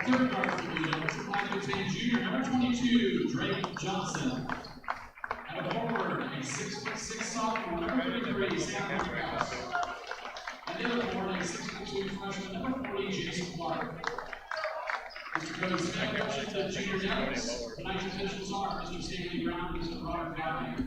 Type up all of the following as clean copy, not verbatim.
Third guard for the Eagles, Tipton junior, number 22, Drake Johnson. At a forward, a 6'6" sophomore, number 33, Sam Woodhouse. And the other forward, a 6'2" freshman, number 40, Jason Clark. Mr. Coach, stand up to the junior delegates. Tonight's officials are Mr. Stanley Brown and Mr. Robert Gowdy.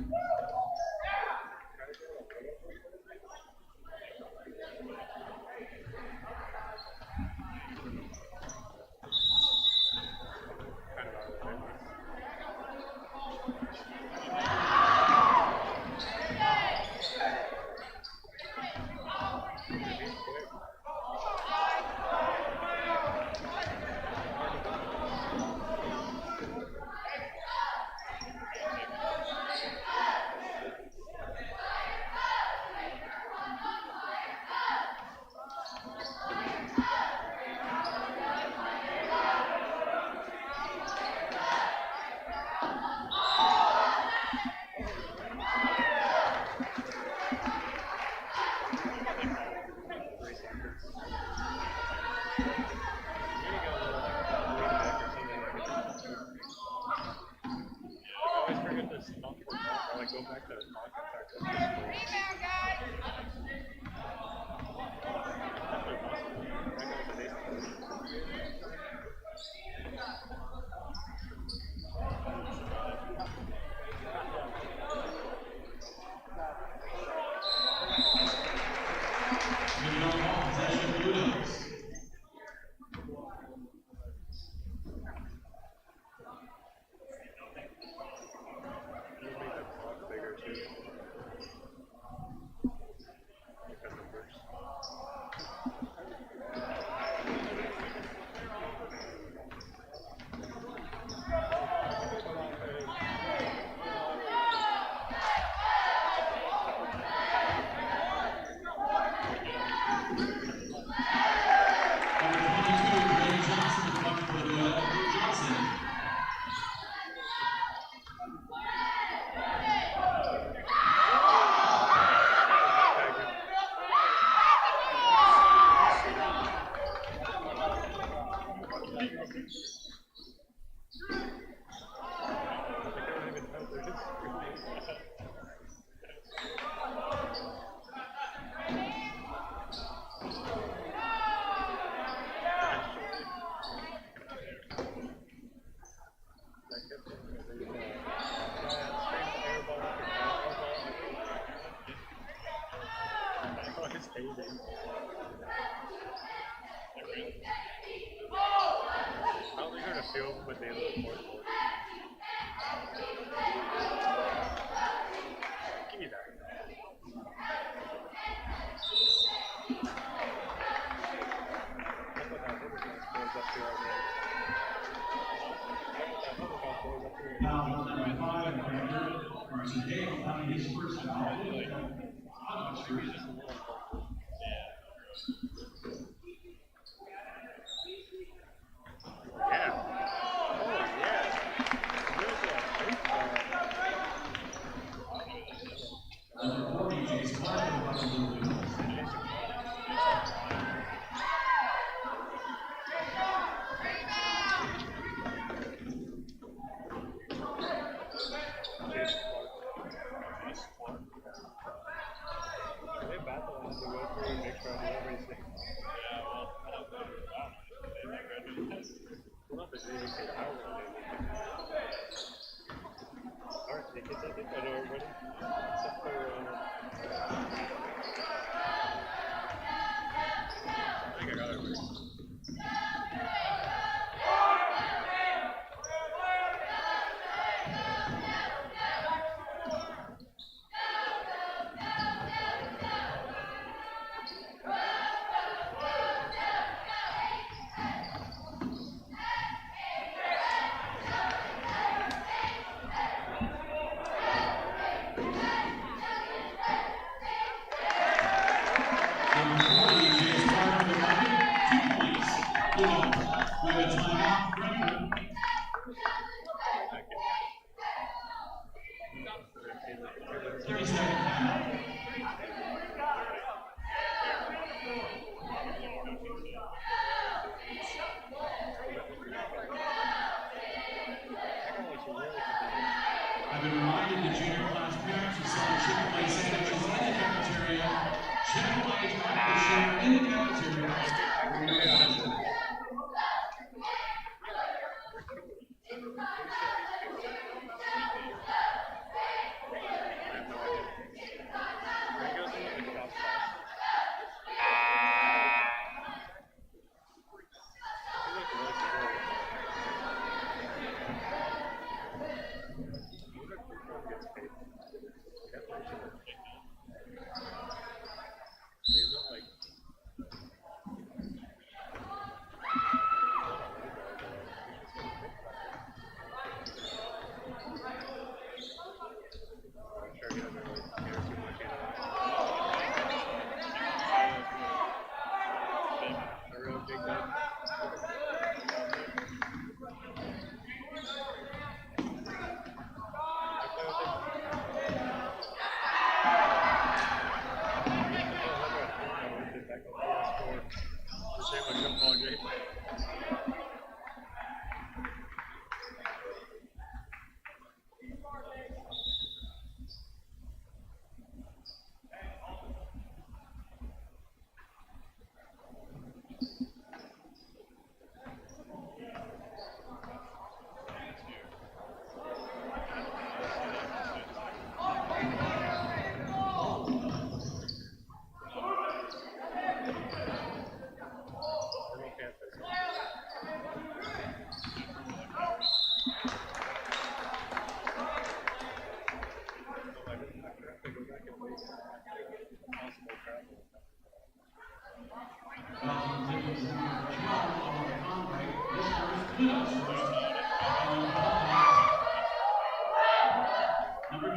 Number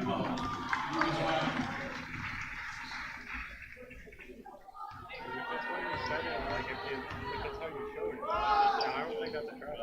12, Lucas Wagner. That's why you said it, like, that's how you showed it. Yeah, I don't think that's a try.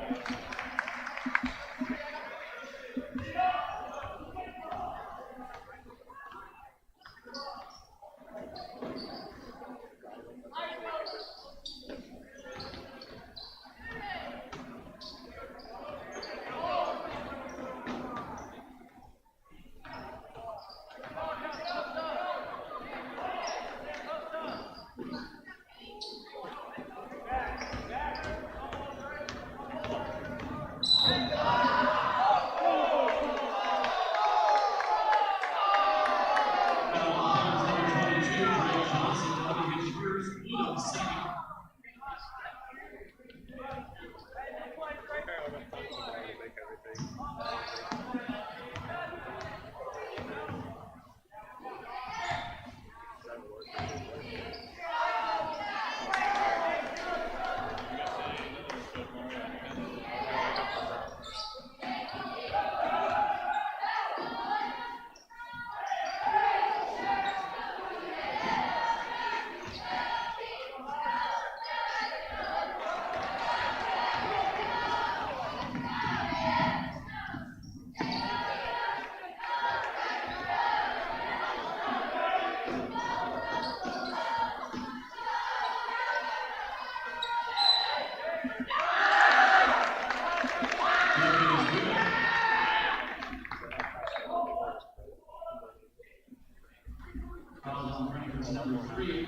Number 3,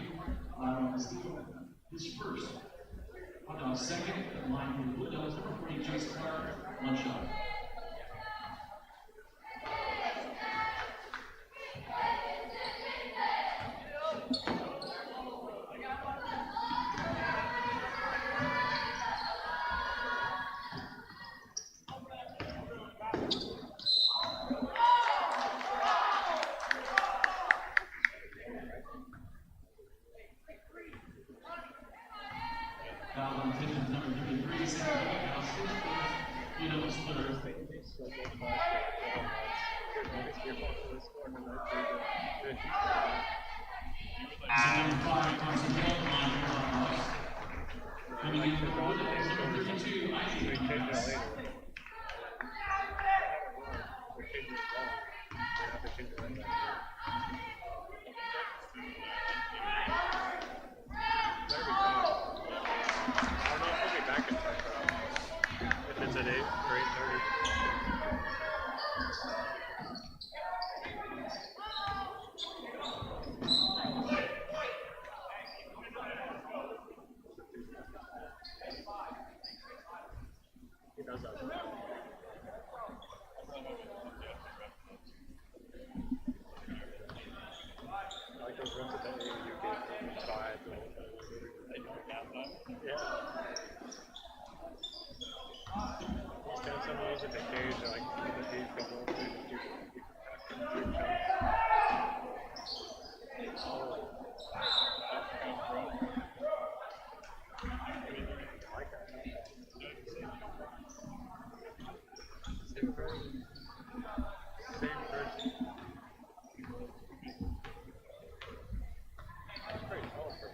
his first. Hot dog second, line for the Blue Devils, number 40, Jason Clark, 1 shot. Tipton, number 33, Sam House, Blue Devils third. Number 5, Carson Hill, line for the House. Coming in for the Blue Devils, number 32, Ivy. It's at 8 or 8:30. He does that. Like those runs at the A, you get 5. Yeah. Just down some of those in the cage, like the deep field over there, you can pass like that. Same person. Same person. That's pretty tall for a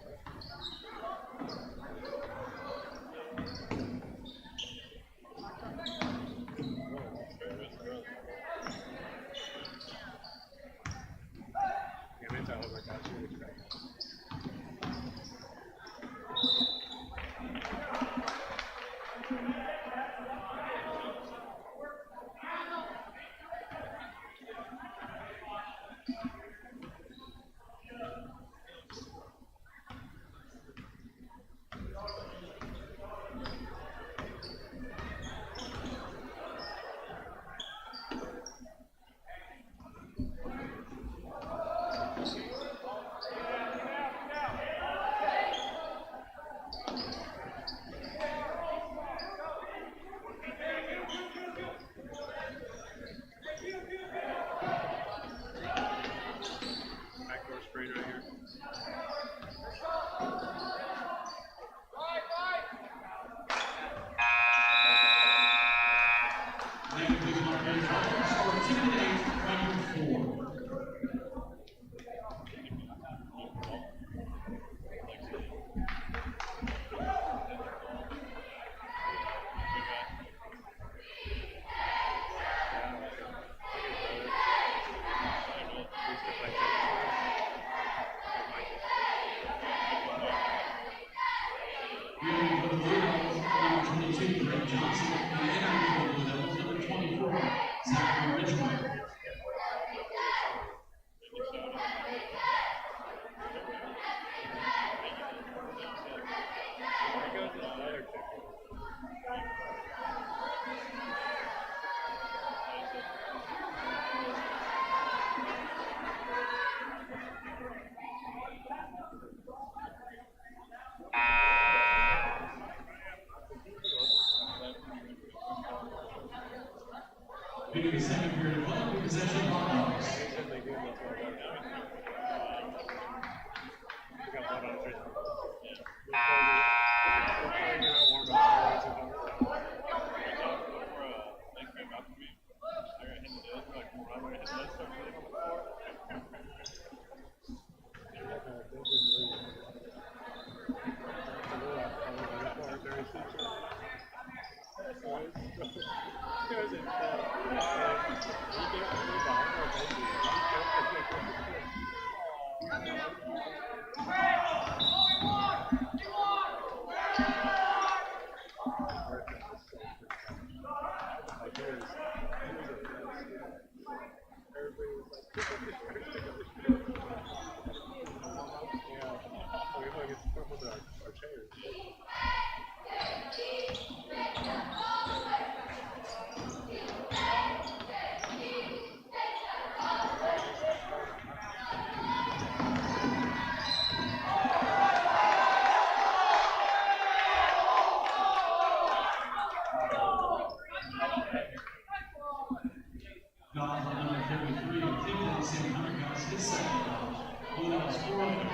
score number 1,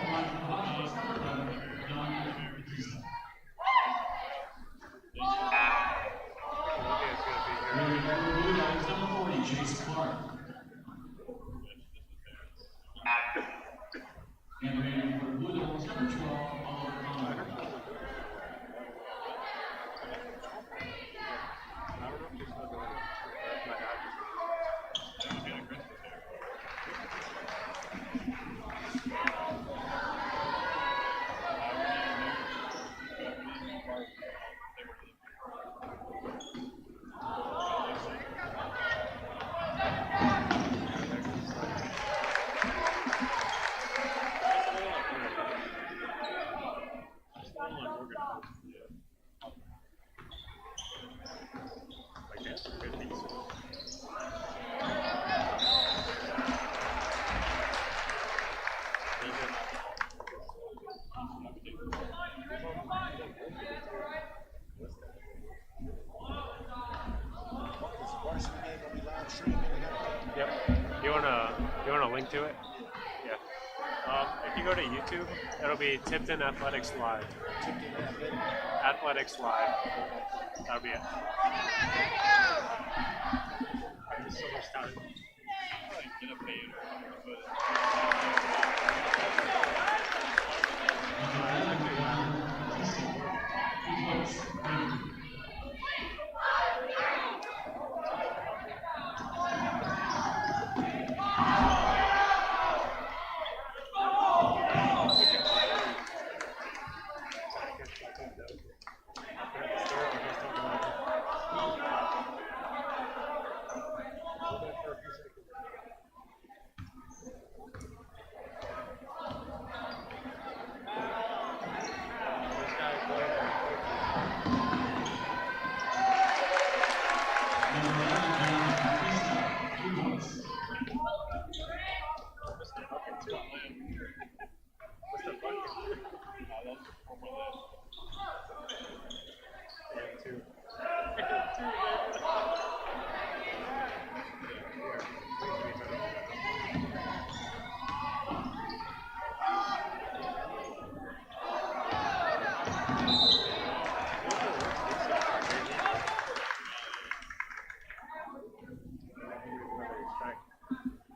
Hotdogs number 11, Don Batista. Blue Dogs number 40, Chase Clark. And remaining for Blue Devils number 12, Oliver Conley. Yep. You wanna link to it? Yeah. If you go to YouTube, it'll be Tipton Athletics Live. Athletics Live. That'll be it. There's so much time.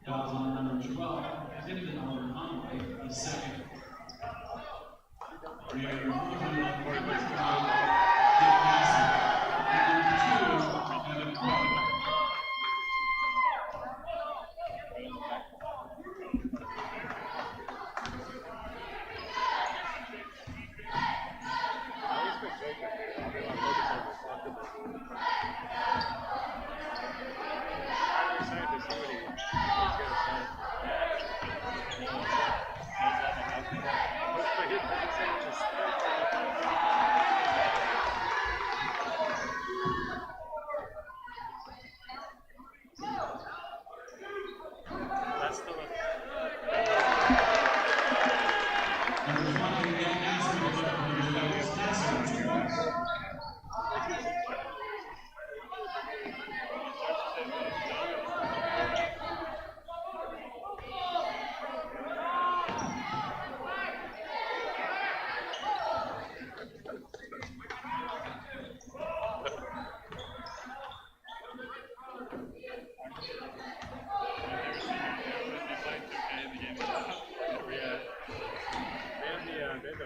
Fouls on number 12, Tipton Oliver Conway, the second. Number 2,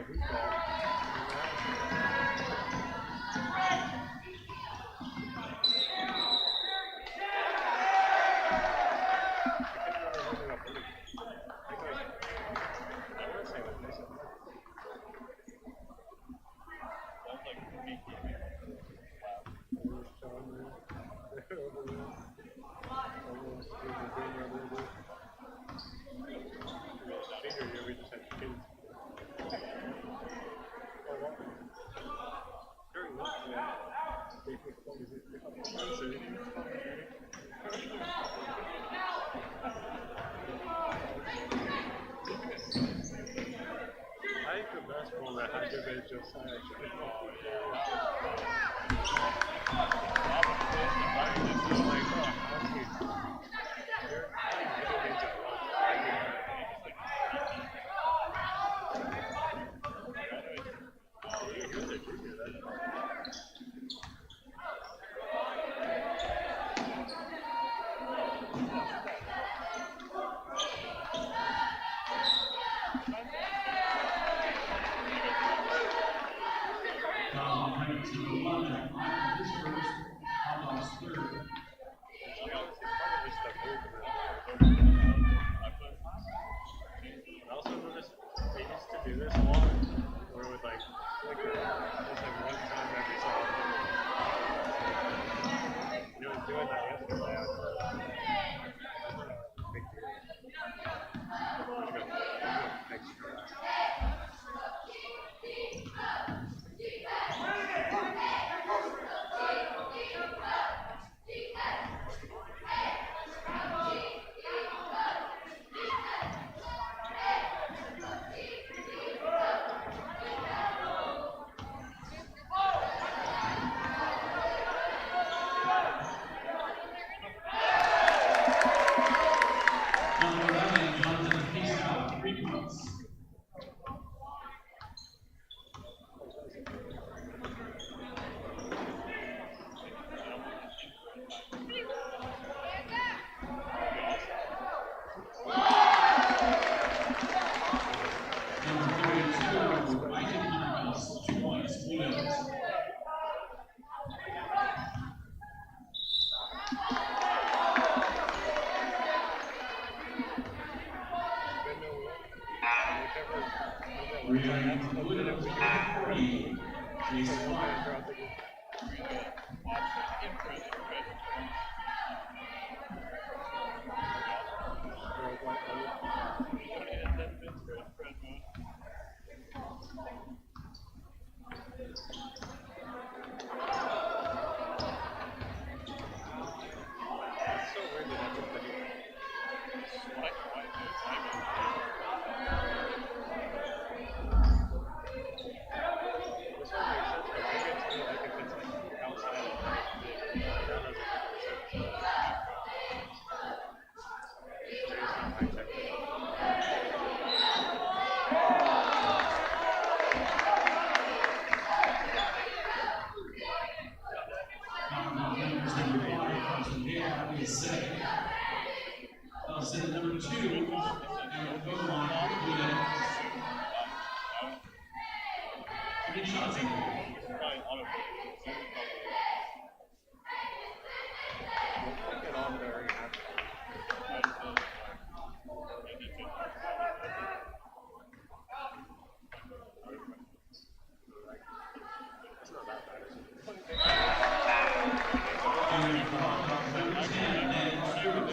Evan Crow. points. Number 32, Ryan Marcos, 2 points, Blue Devils. Rebound to the Blue Devils, 3, Jason White. Number 2, and we'll go on Blue Devils. 3 shots in there. Number 10, and Stewart.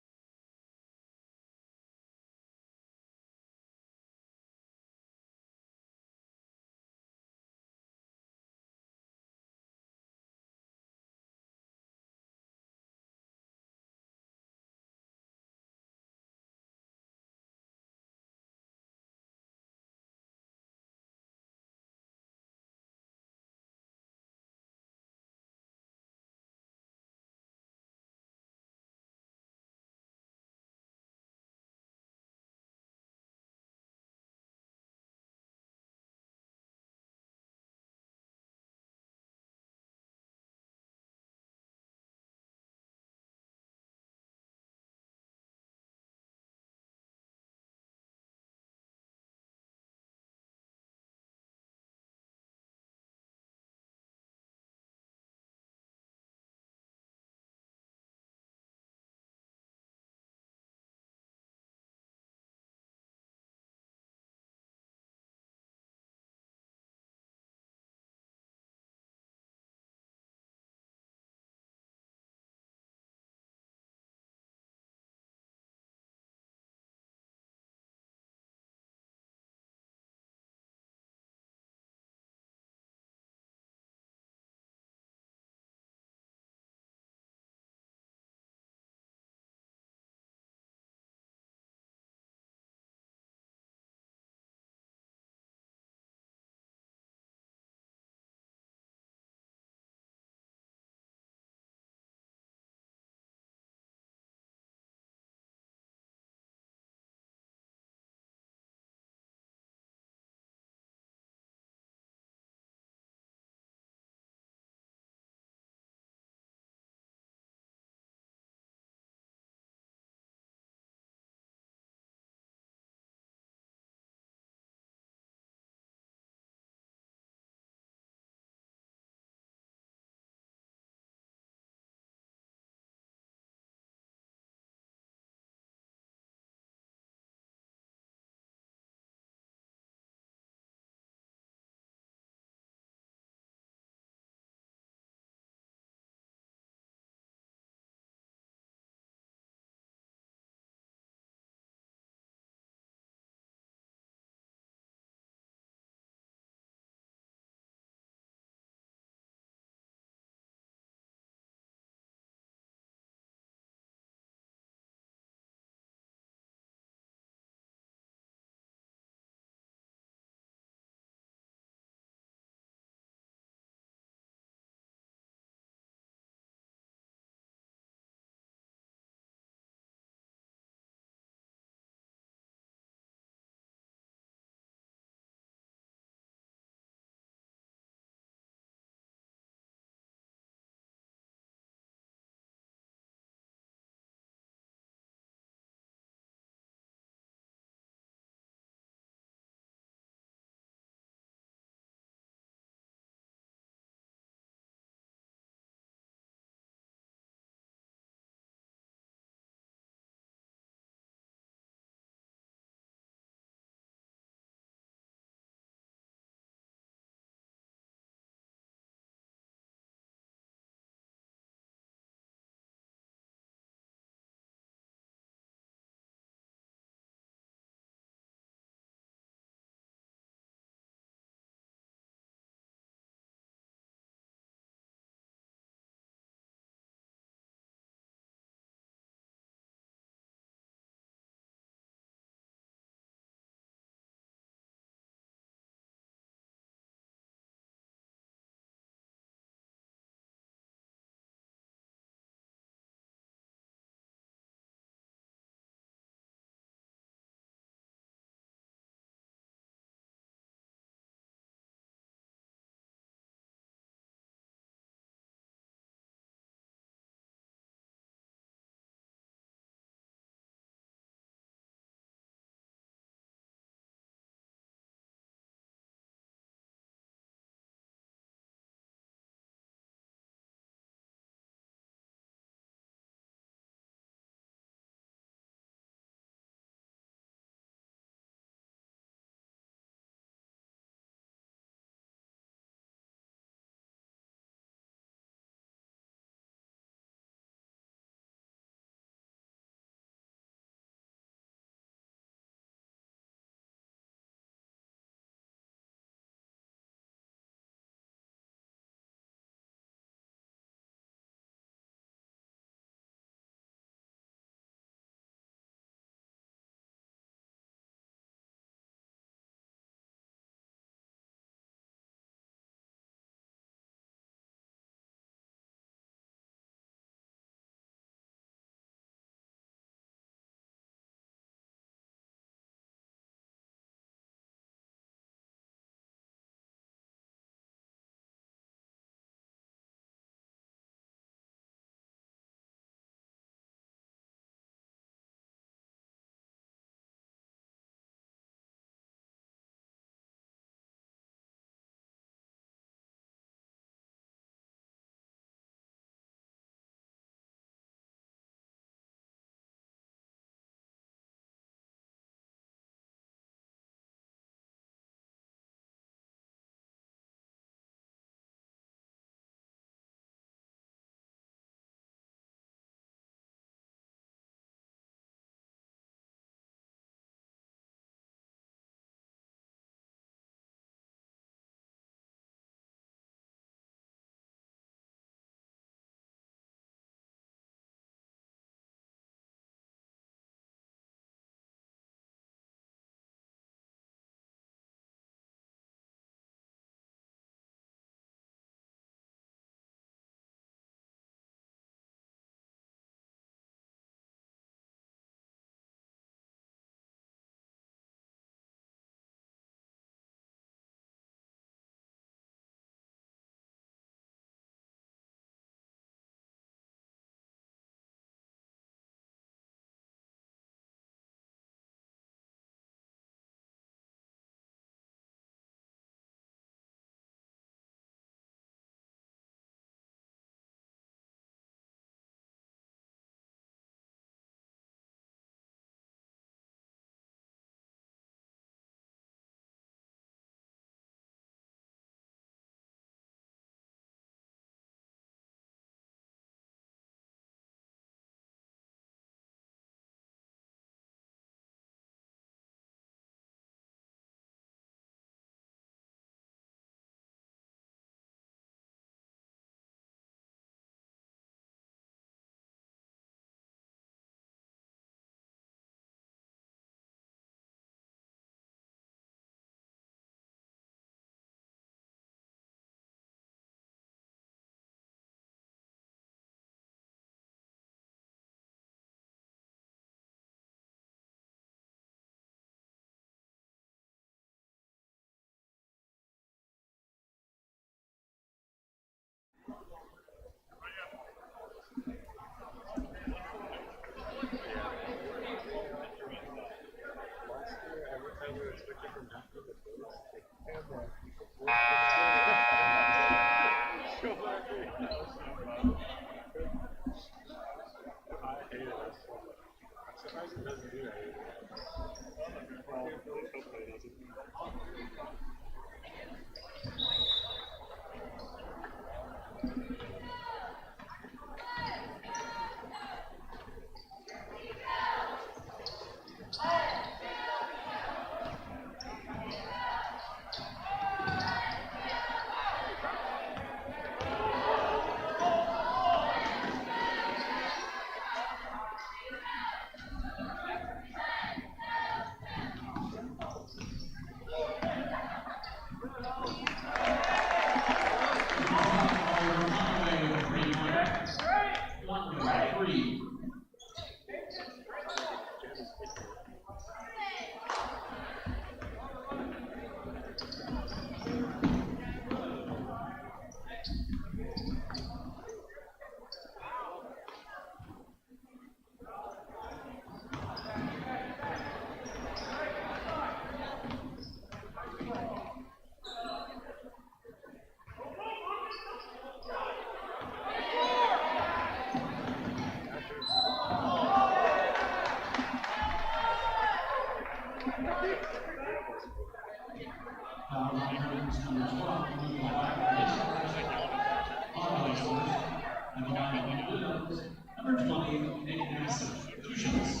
Number 20, Nate Nassif, 2 shots.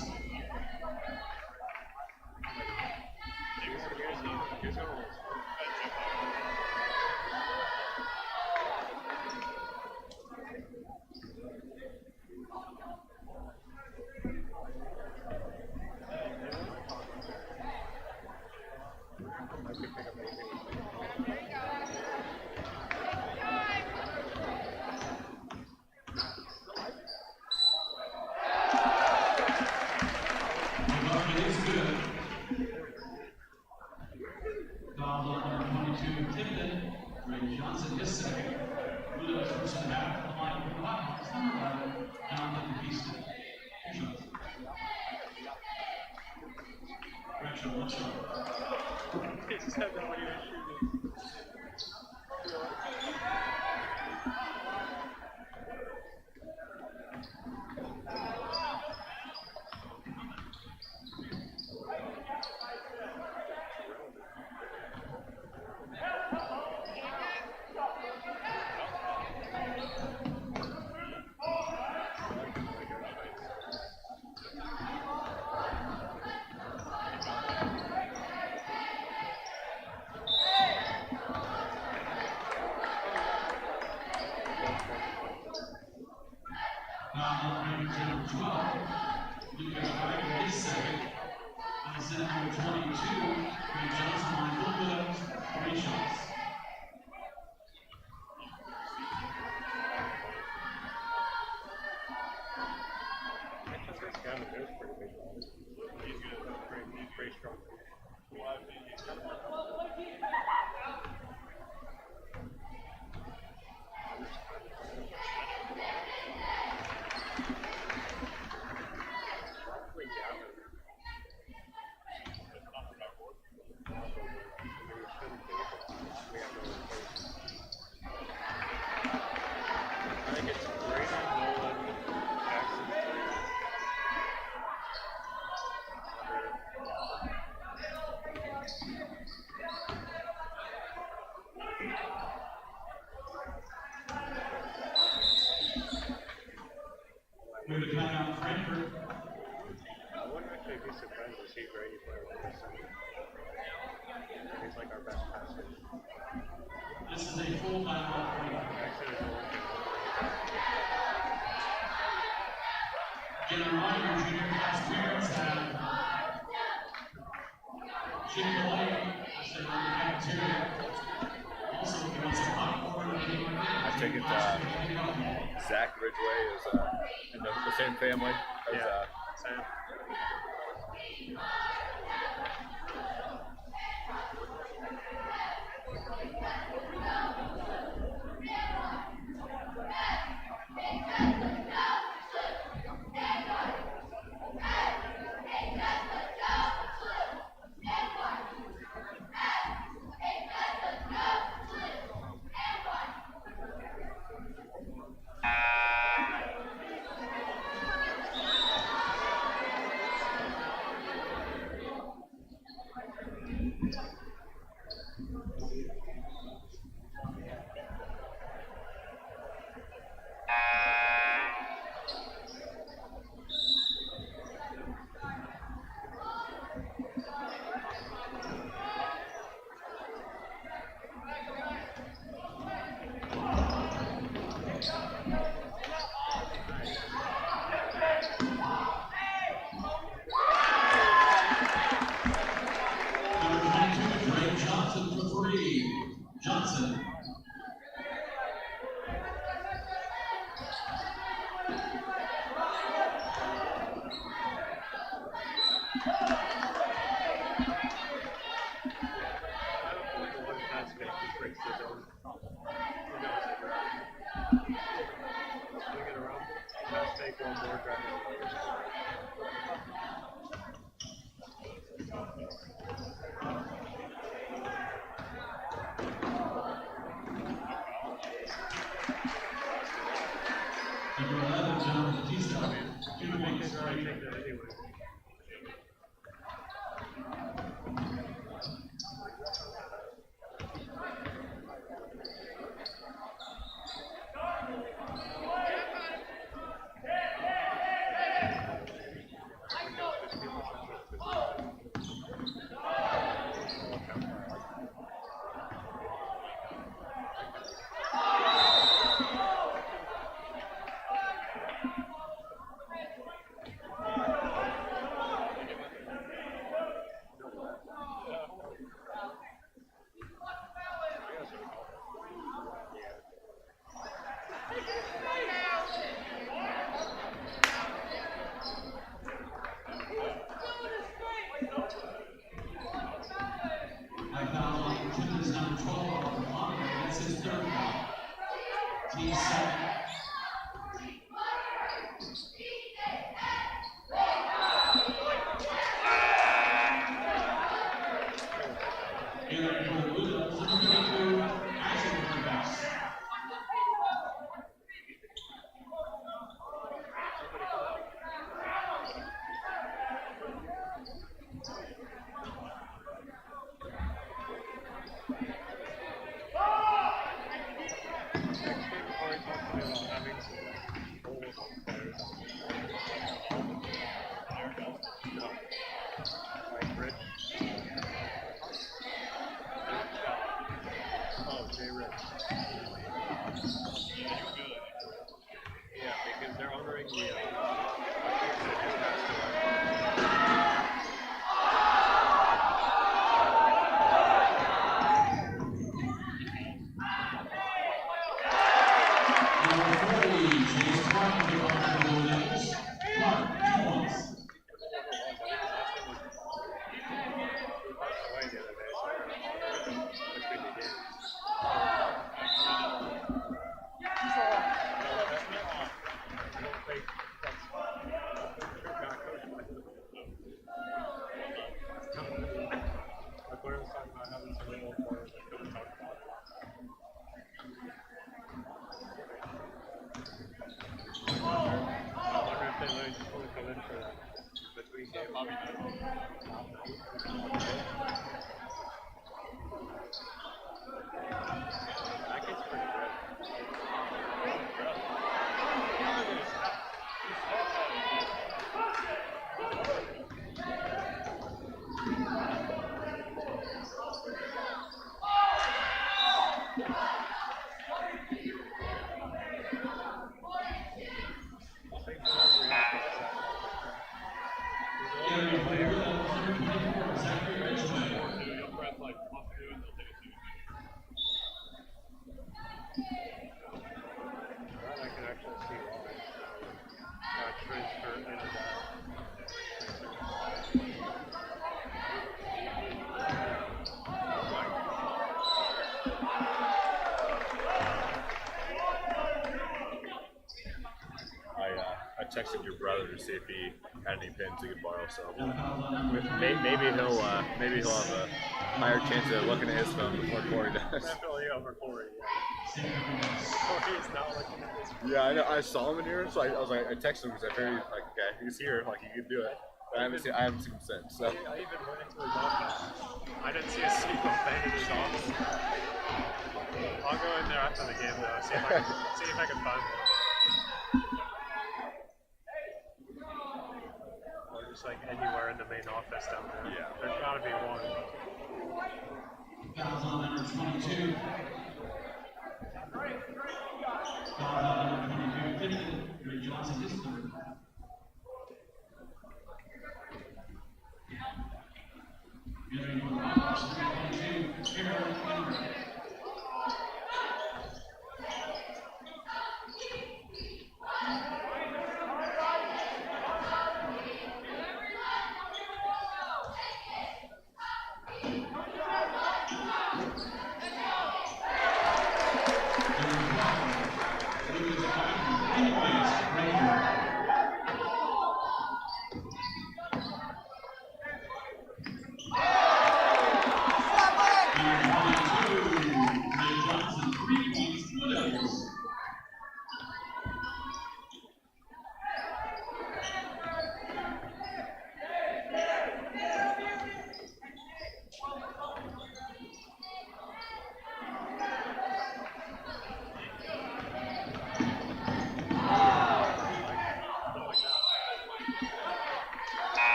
Tipton, Ray Johnson, his second. Ludo's first and a half to the line for the Blackhawks, number 11, Jonathan Peaston. 2 shots. Bradshaw, let's go. Number 12, Lucas Wagner, his second. And then number 22, Ray Johnson on Ludo's 3 shots. He's pretty strong. We're going to come out Frankfort. I wouldn't actually be surprised to see Grady play with this. He's like our best passer. This is a full timeout. Get a reminder, junior class parents have Chick-fil-A as their cafeteria. Also, if you want some popcorn or anything like that, I take it Zach Ridgway is in the same family as Sam. Number 11, John Batista. Two points. High foul on opportunities number 12 for Monaco. That's his third foul. Team 7. Aaron Cole, number 32, Isaac Rivas. I texted your brother to see if he had any pins he could borrow. So maybe he'll have a higher chance of looking at his phone before Corey does. Definitely over Corey. Corey is not looking at his phone. Yeah, I know. I saw him in here, so I was like, I texted him because I figured like, okay, he's here, like he could do it. But I haven't seen him since. So. I even went into his office. I didn't see a single thing in his office. I'll go in there after the game though, see if I can find one. Or just like anywhere in the main office down there. Yeah. There's gotta be one. Fouls on number 22. Fouls on number 22. Tipton, Ray Johnson, his third. Entering for the Hawks, number 22, Aaron Henry.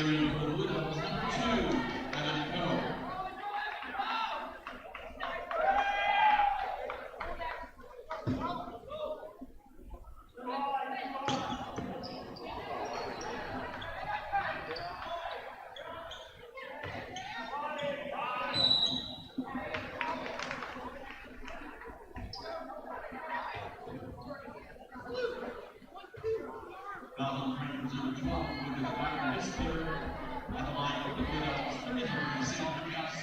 Carrying for the Blue Devils, number 2, Evan Coe. Foul on Frankfort, number 12, with his partner, his third, at the line for the Blue Devils, number 3, Sam Rios.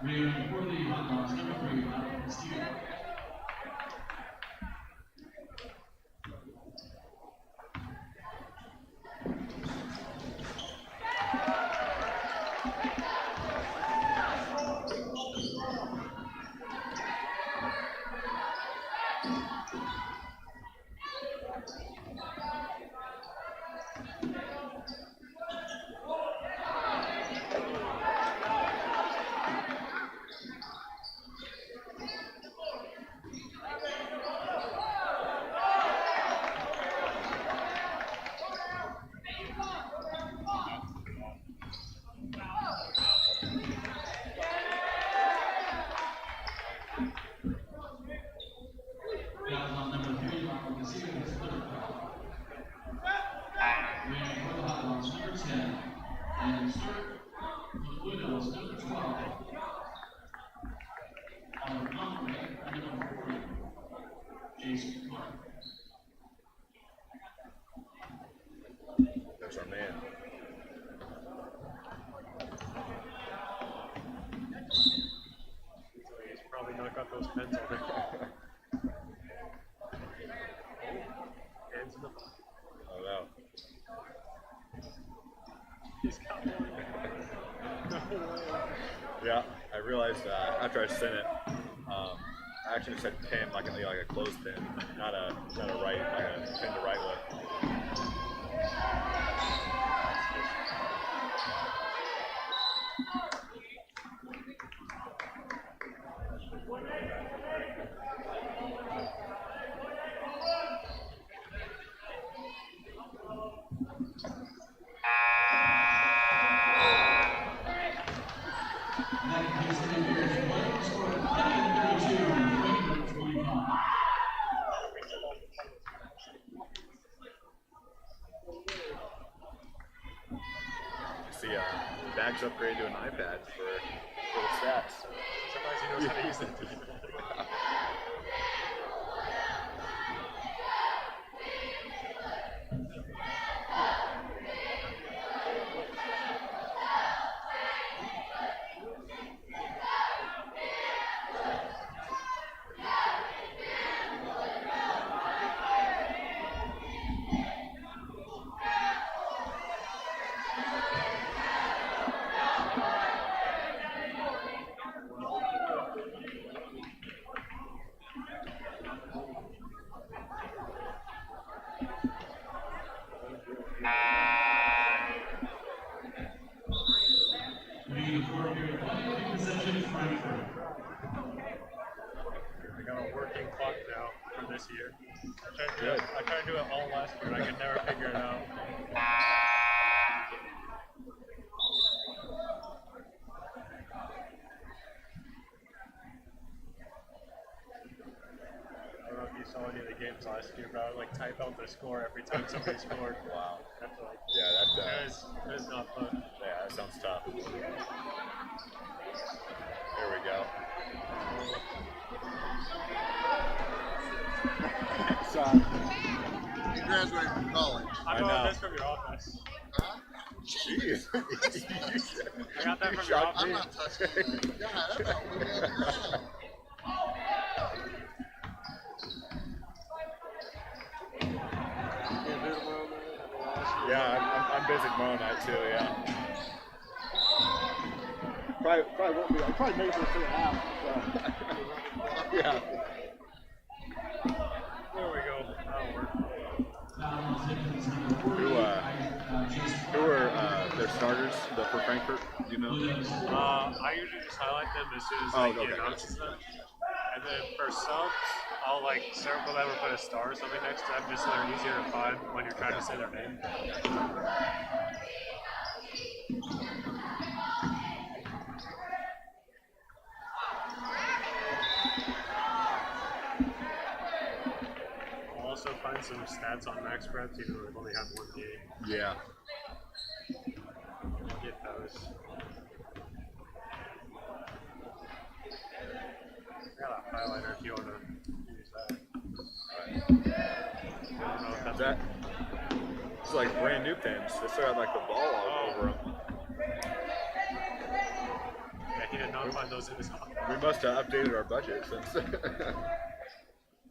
Reading for the Hot Dogs, number 3, Adam Castillo. Foul on number 3, Adam Castillo, his third foul. Reading for the Hot Dogs, number 10, and start for the Blue Devils, number 12, Oliver Conway, and number 40, Jason Clark. That's our man. He's probably not got those pens on there. Hands in the box. Oh no. He's got one. No way. Yeah, I realized after I sent it, I actually said pin like a closed pin, not a right, like a pin to right with. That is the Bears' one score of 32, Frankfort 25. See, Bag's upgrade to an iPad for the stats. Sometimes he knows how to use it. Beginning the fourth period, 1 possession, Frankfort. I got a working clock now for this year. I tried to do it all last year, and I could never figure it out. I don't know if you saw any of the games last year, but I would like type out the score every time somebody scored. Wow. That's like, Yeah, it was not fun. yeah, that sounds tough. Here we go. You graduated from college. I know. got this from your office. Huh? Jeez. I got that from your shocked office. I'm not touching it. God, I'm not looking at it now. Yeah, I'm busy tomorrow night too. Yeah. Probably won't be. I'll probably make it to the half. So. Yeah. There we go. That'll work. Who are their starters for Frankfurt? Do you know? I usually just highlight them as soon as Oh, he okay. announces them. And then for subs, I'll like circle them or put a star or something next to them just so they're easier to find when you're trying to say their name. I'll also find some stats on max preps even though they've only had one game. Yeah. I'll get those. I got a highlighter if you want to use that. I don't know if that's That it's like brand new pins. They still have like the ball all over them. Yeah, he did not find those in his office. We must have updated our budget since.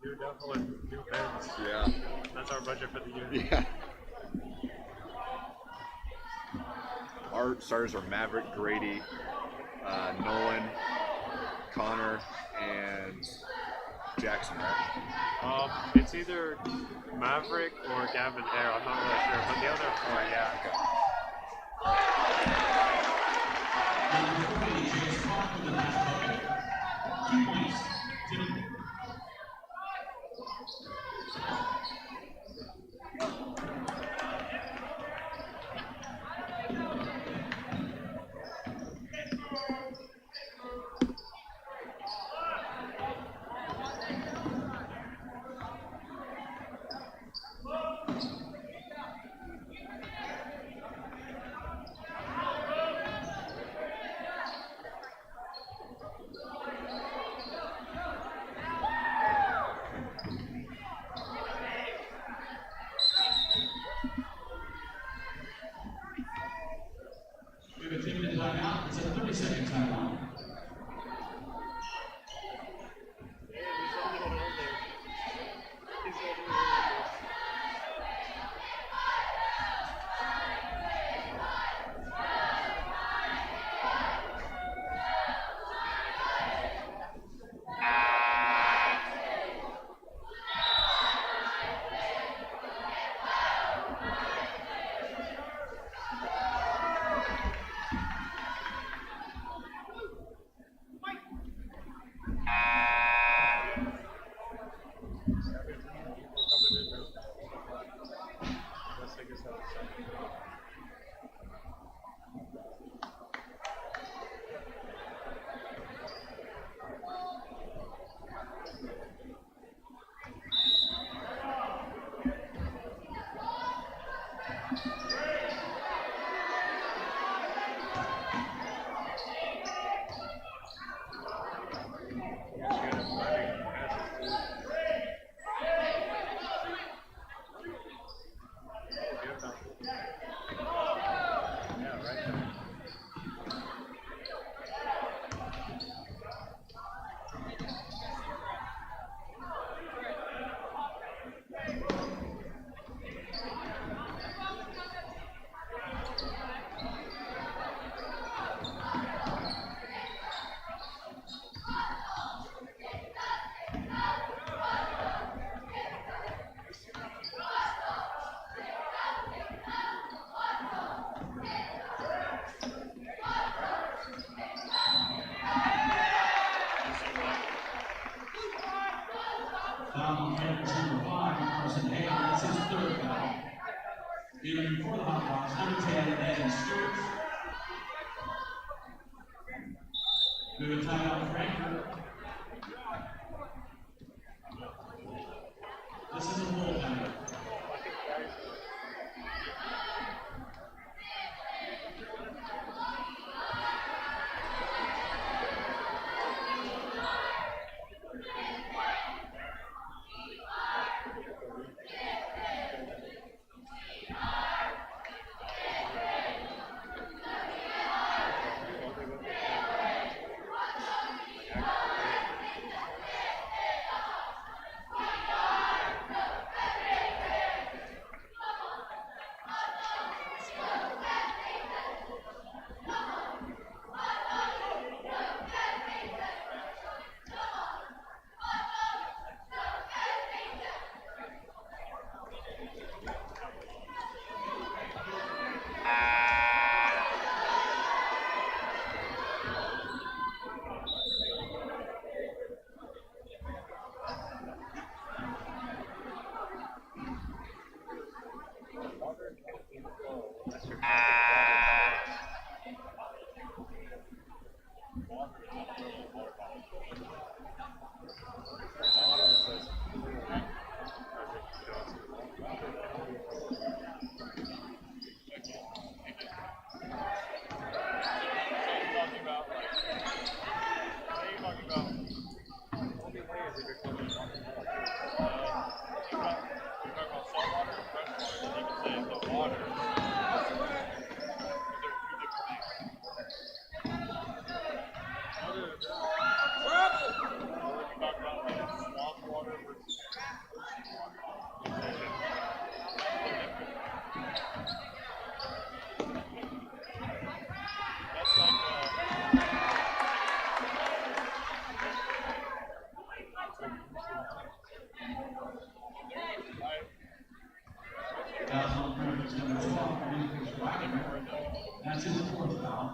New devil and new pens. Yeah. That's our budget for the year. Yeah. Our starters are Maverick, Grady, Nolan, Connor, and Jackson, right? It's either Maverick or Gavin Hare. I'm not really sure, but the other four, yeah. Number 40, James Clark with the last bucket. 2 points. Tipton. We have a 2-minute timeout. It's a 30-second timeout. Foul on Frankfort number 5, Carson Hale. That's his third foul. Even for the Hawks, number 10, Evan Stewart. Moving timeout, Frankfort. This is a full timeout. Yeah, Fouls on Frankfort's number 12, Chris Wagner. That's his fourth foul.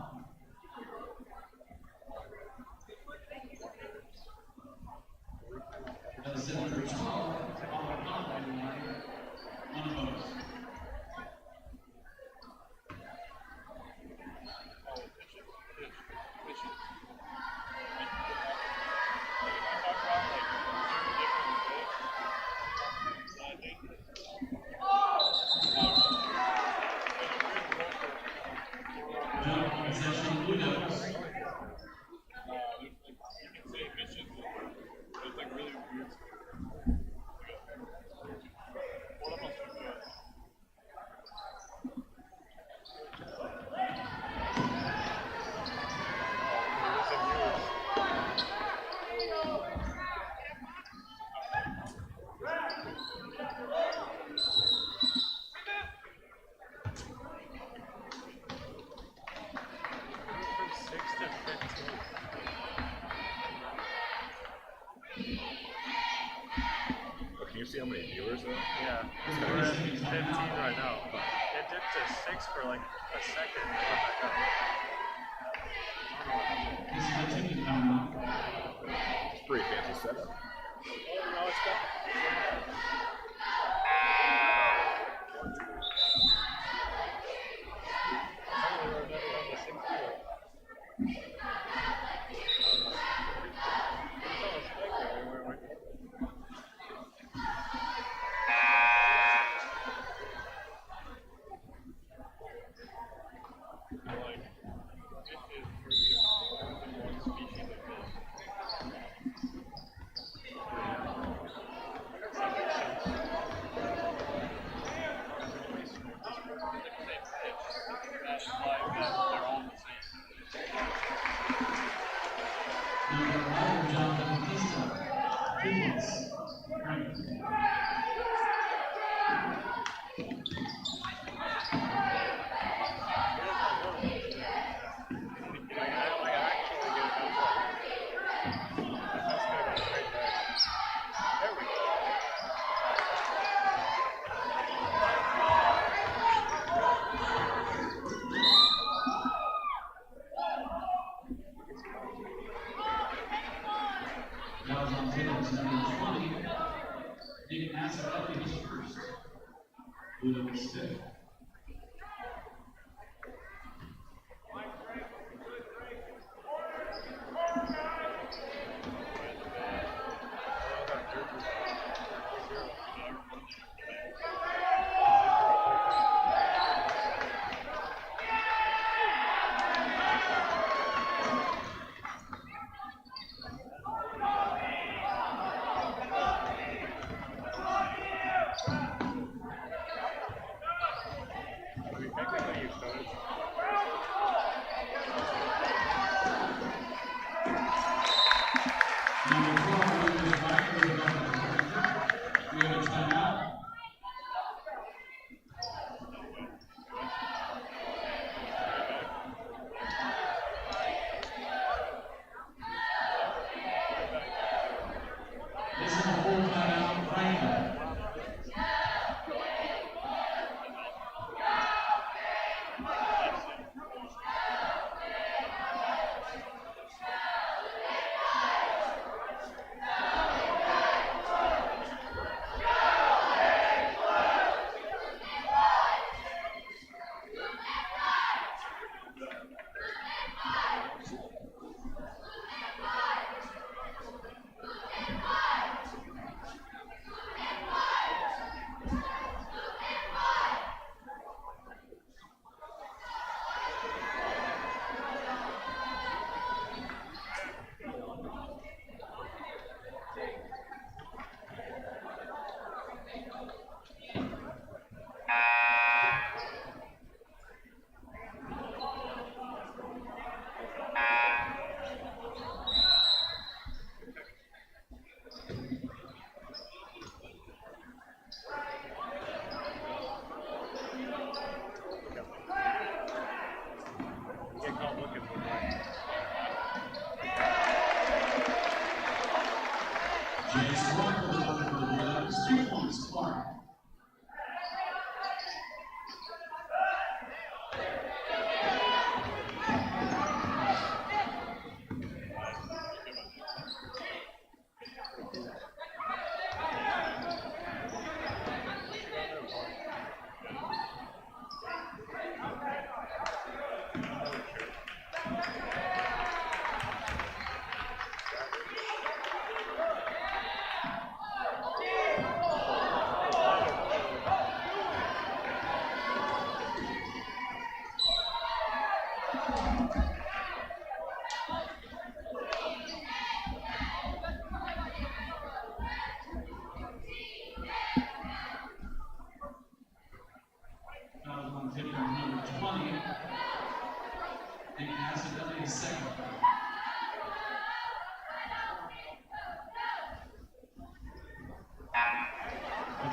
That's number 12, unopposed. Jump possession, Blue Devils. Can you see how many viewers there are? Yeah, we're at 15 right now. It dipped to 6 for like a second and went back up. This is the ticket number. It's a pretty fancy setup. Oh, no, it's back.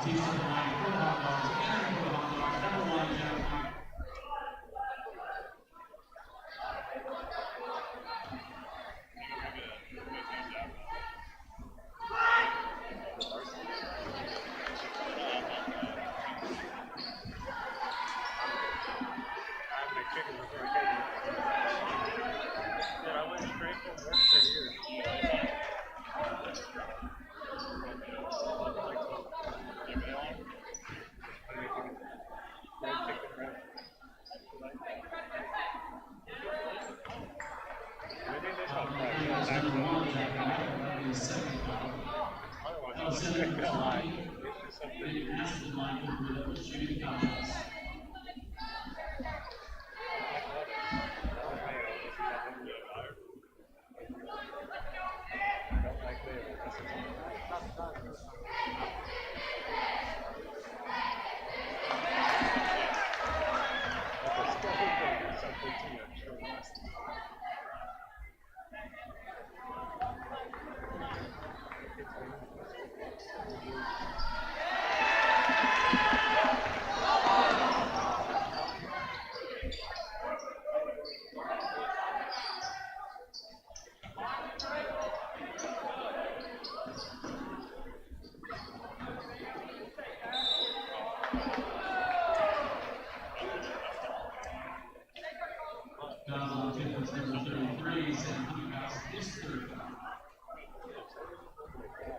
Teach to the line for the hot dogs, and for the hot dogs, number 1, Jeff.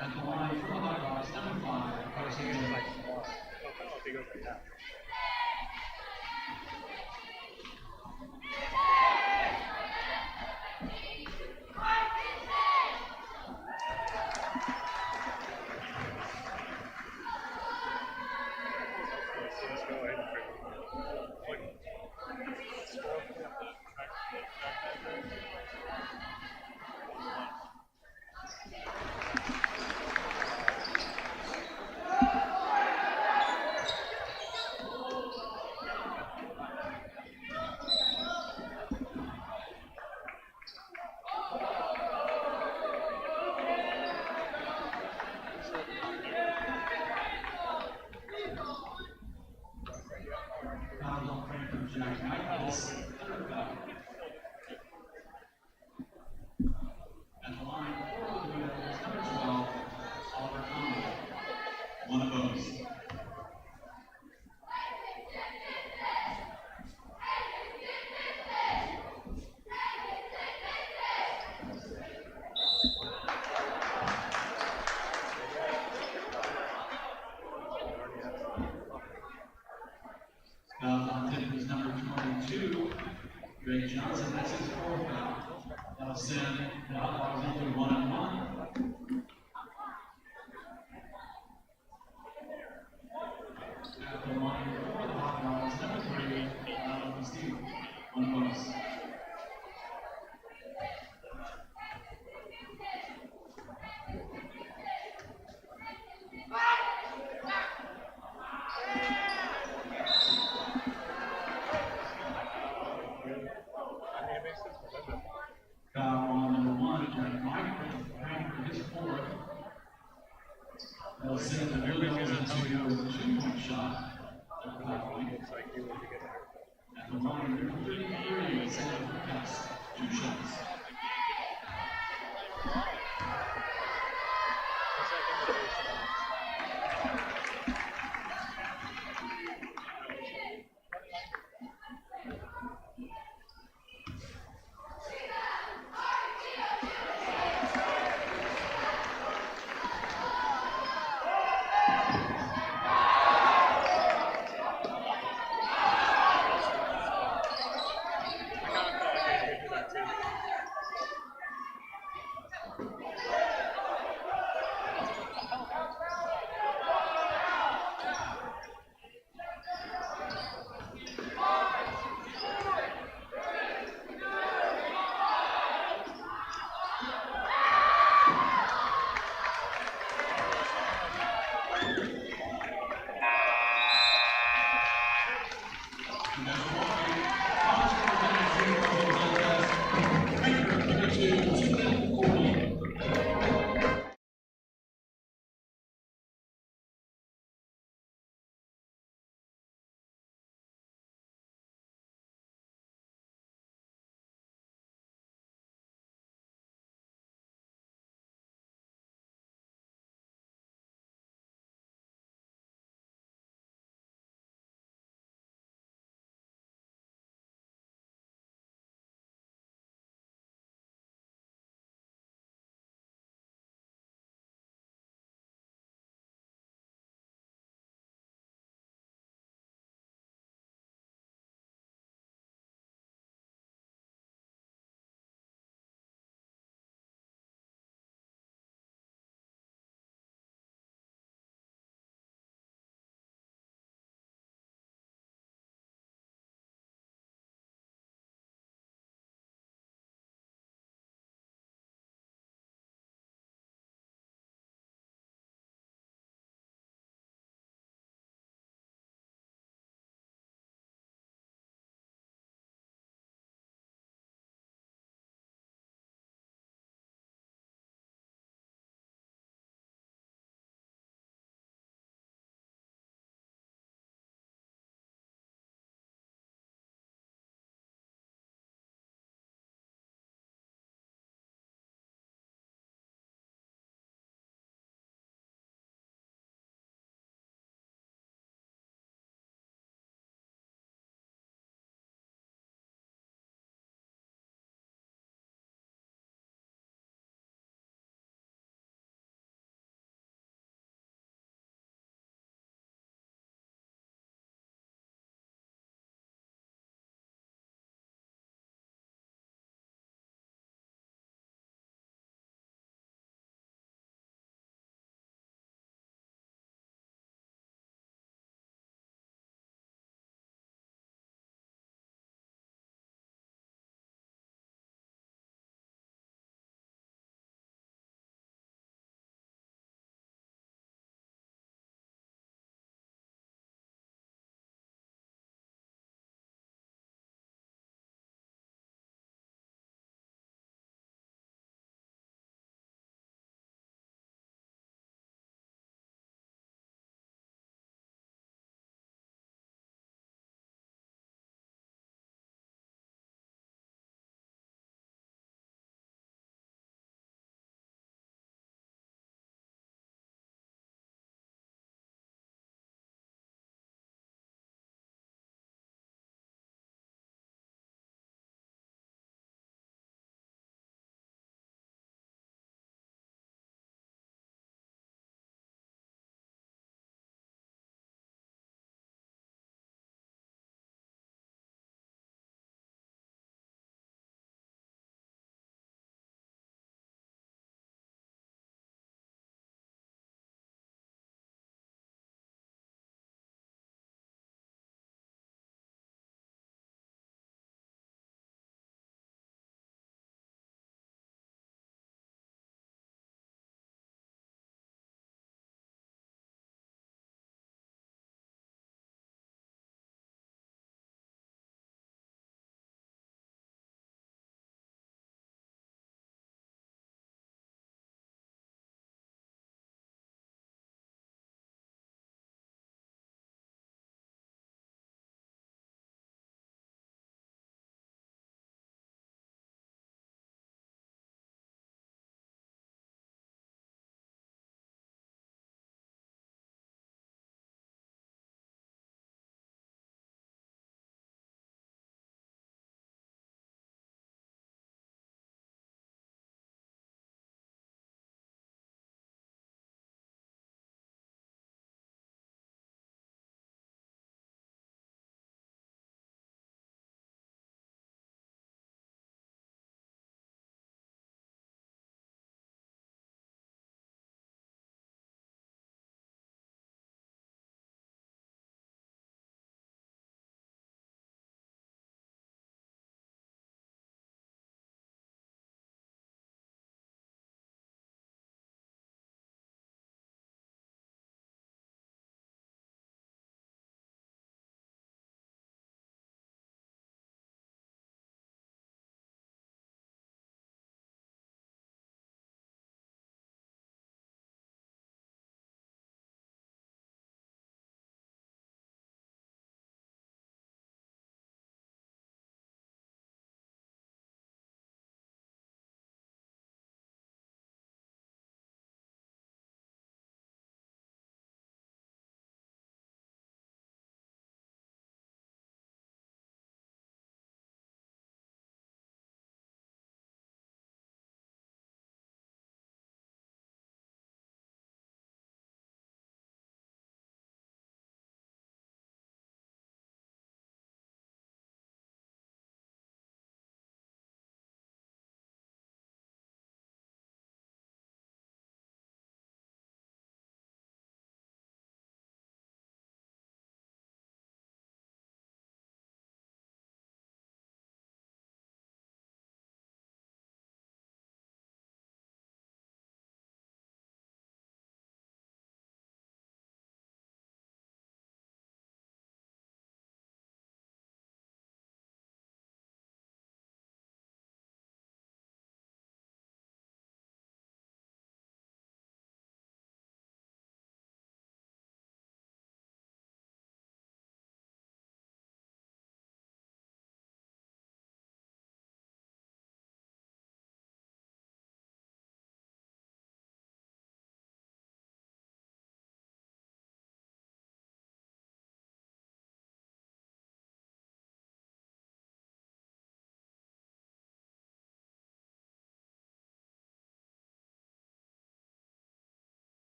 At the line for the hot dogs, number 5, Carson Jones. One opposed. Foul on Tipton's number 22, Drake Johnson. That's his 4th foul. That'll send the Hot Dogs into 1-on-1. At the line for the Hot Dogs, number 3, Adam Steve. One opposed. Foul on number 1, Frankfort, his 4th. They'll send the Blue Devils into a 2-point shot. At the line, number 33, Santa Cruz, 2 shots.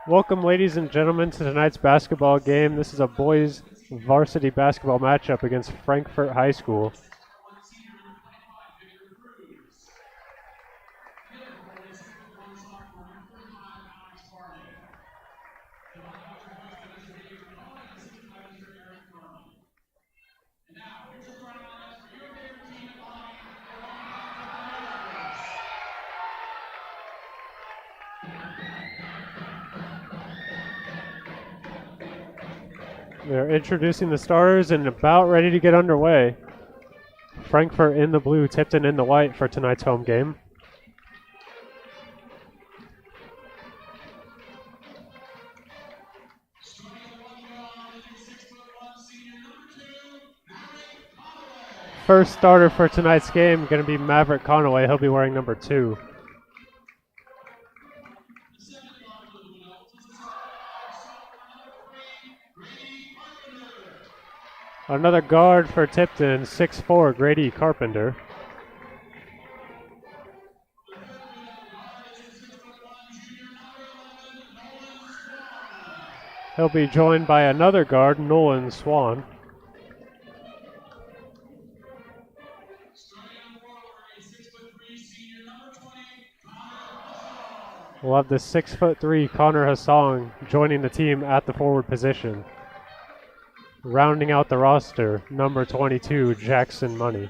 Welcome, ladies and gentlemen, to tonight's basketball game. This is a boys varsity basketball matchup against Frankfort High School. They're introducing the starters and about ready to get underway. Frankfort in the blue, Tipton in the white for tonight's home game. First starter for tonight's game going to be Maverick Conaway. He'll be wearing number 2. Another guard for Tipton, 6'4", Grady Carpenter. He'll be joined by another guard, Nolan Swan. We'll have the 6'3" Connor Hassong joining the team at the forward position. Rounding out the roster, number 22, Jackson Money.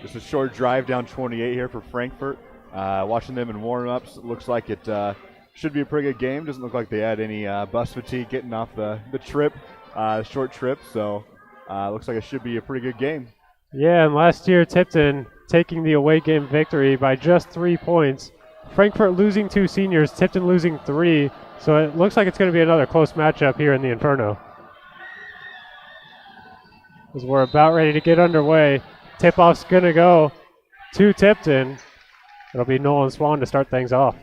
Just a short drive down 28 here for Frankfort. Watching them in warm-ups, it looks like it should be a pretty good game. Doesn't look like they had any bus fatigue getting off the trip, short trip. So looks like it should be a pretty good game. Yeah, and last year Tipton taking the away game victory by just 3 points. Frankfort losing 2 seniors, Tipton losing 3. So it looks like it's going to be another close matchup here in the Inferno. As we're about ready to get underway, tip-off's going to go to Tipton. It'll be Nolan Swan to start things off.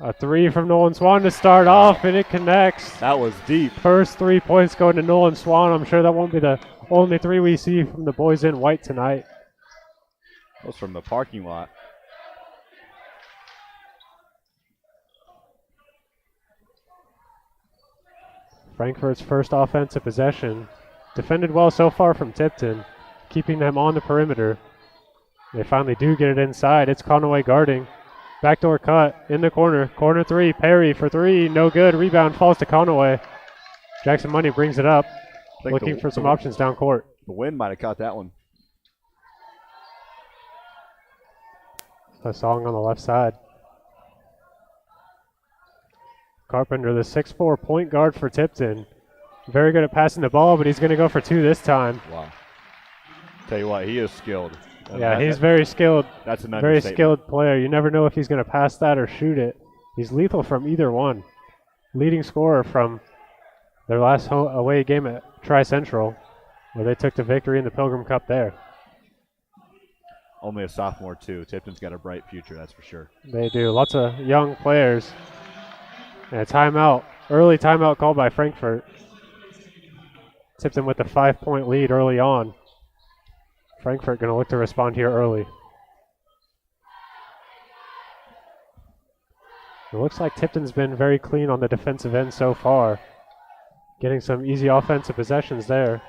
A 3 from Nolan Swan to start off, and it connects. That was deep. First 3 points going to Nolan Swan. I'm sure that won't be the only 3 we see from the boys in white tonight. That was from the parking lot. Frankfort's first offensive possession. Defended well so far from Tipton, keeping them on the perimeter. They finally do get it inside. It's Conaway guarding. Backdoor cut in the corner. Corner 3, Perry for 3. No good. Rebound falls to Conaway. Jackson Money brings it up, looking for some options down court. The wind might have caught that one. A song on the left side. Carpenter, the 6'4" point guard for Tipton. Very good at passing the ball, but he's going to go for 2 this time. Wow. Tell you what, he is skilled. Yeah, he's very skilled. That's an very understatement. skilled player. You never know if he's going to pass that or shoot it. He's lethal from either one. Leading scorer from their last away game at Tri-Central, where they took the victory in the Pilgrim Cup there. Only a sophomore, too. Tipton's got a bright future, that's for sure. They do. Lots of young players. And a timeout. Early timeout called by Frankfort. Tipton with the 5-point lead early on. Frankfort going to look to respond here early. It looks like Tipton's been very clean on the defensive end so far. Getting some easy offensive possessions there.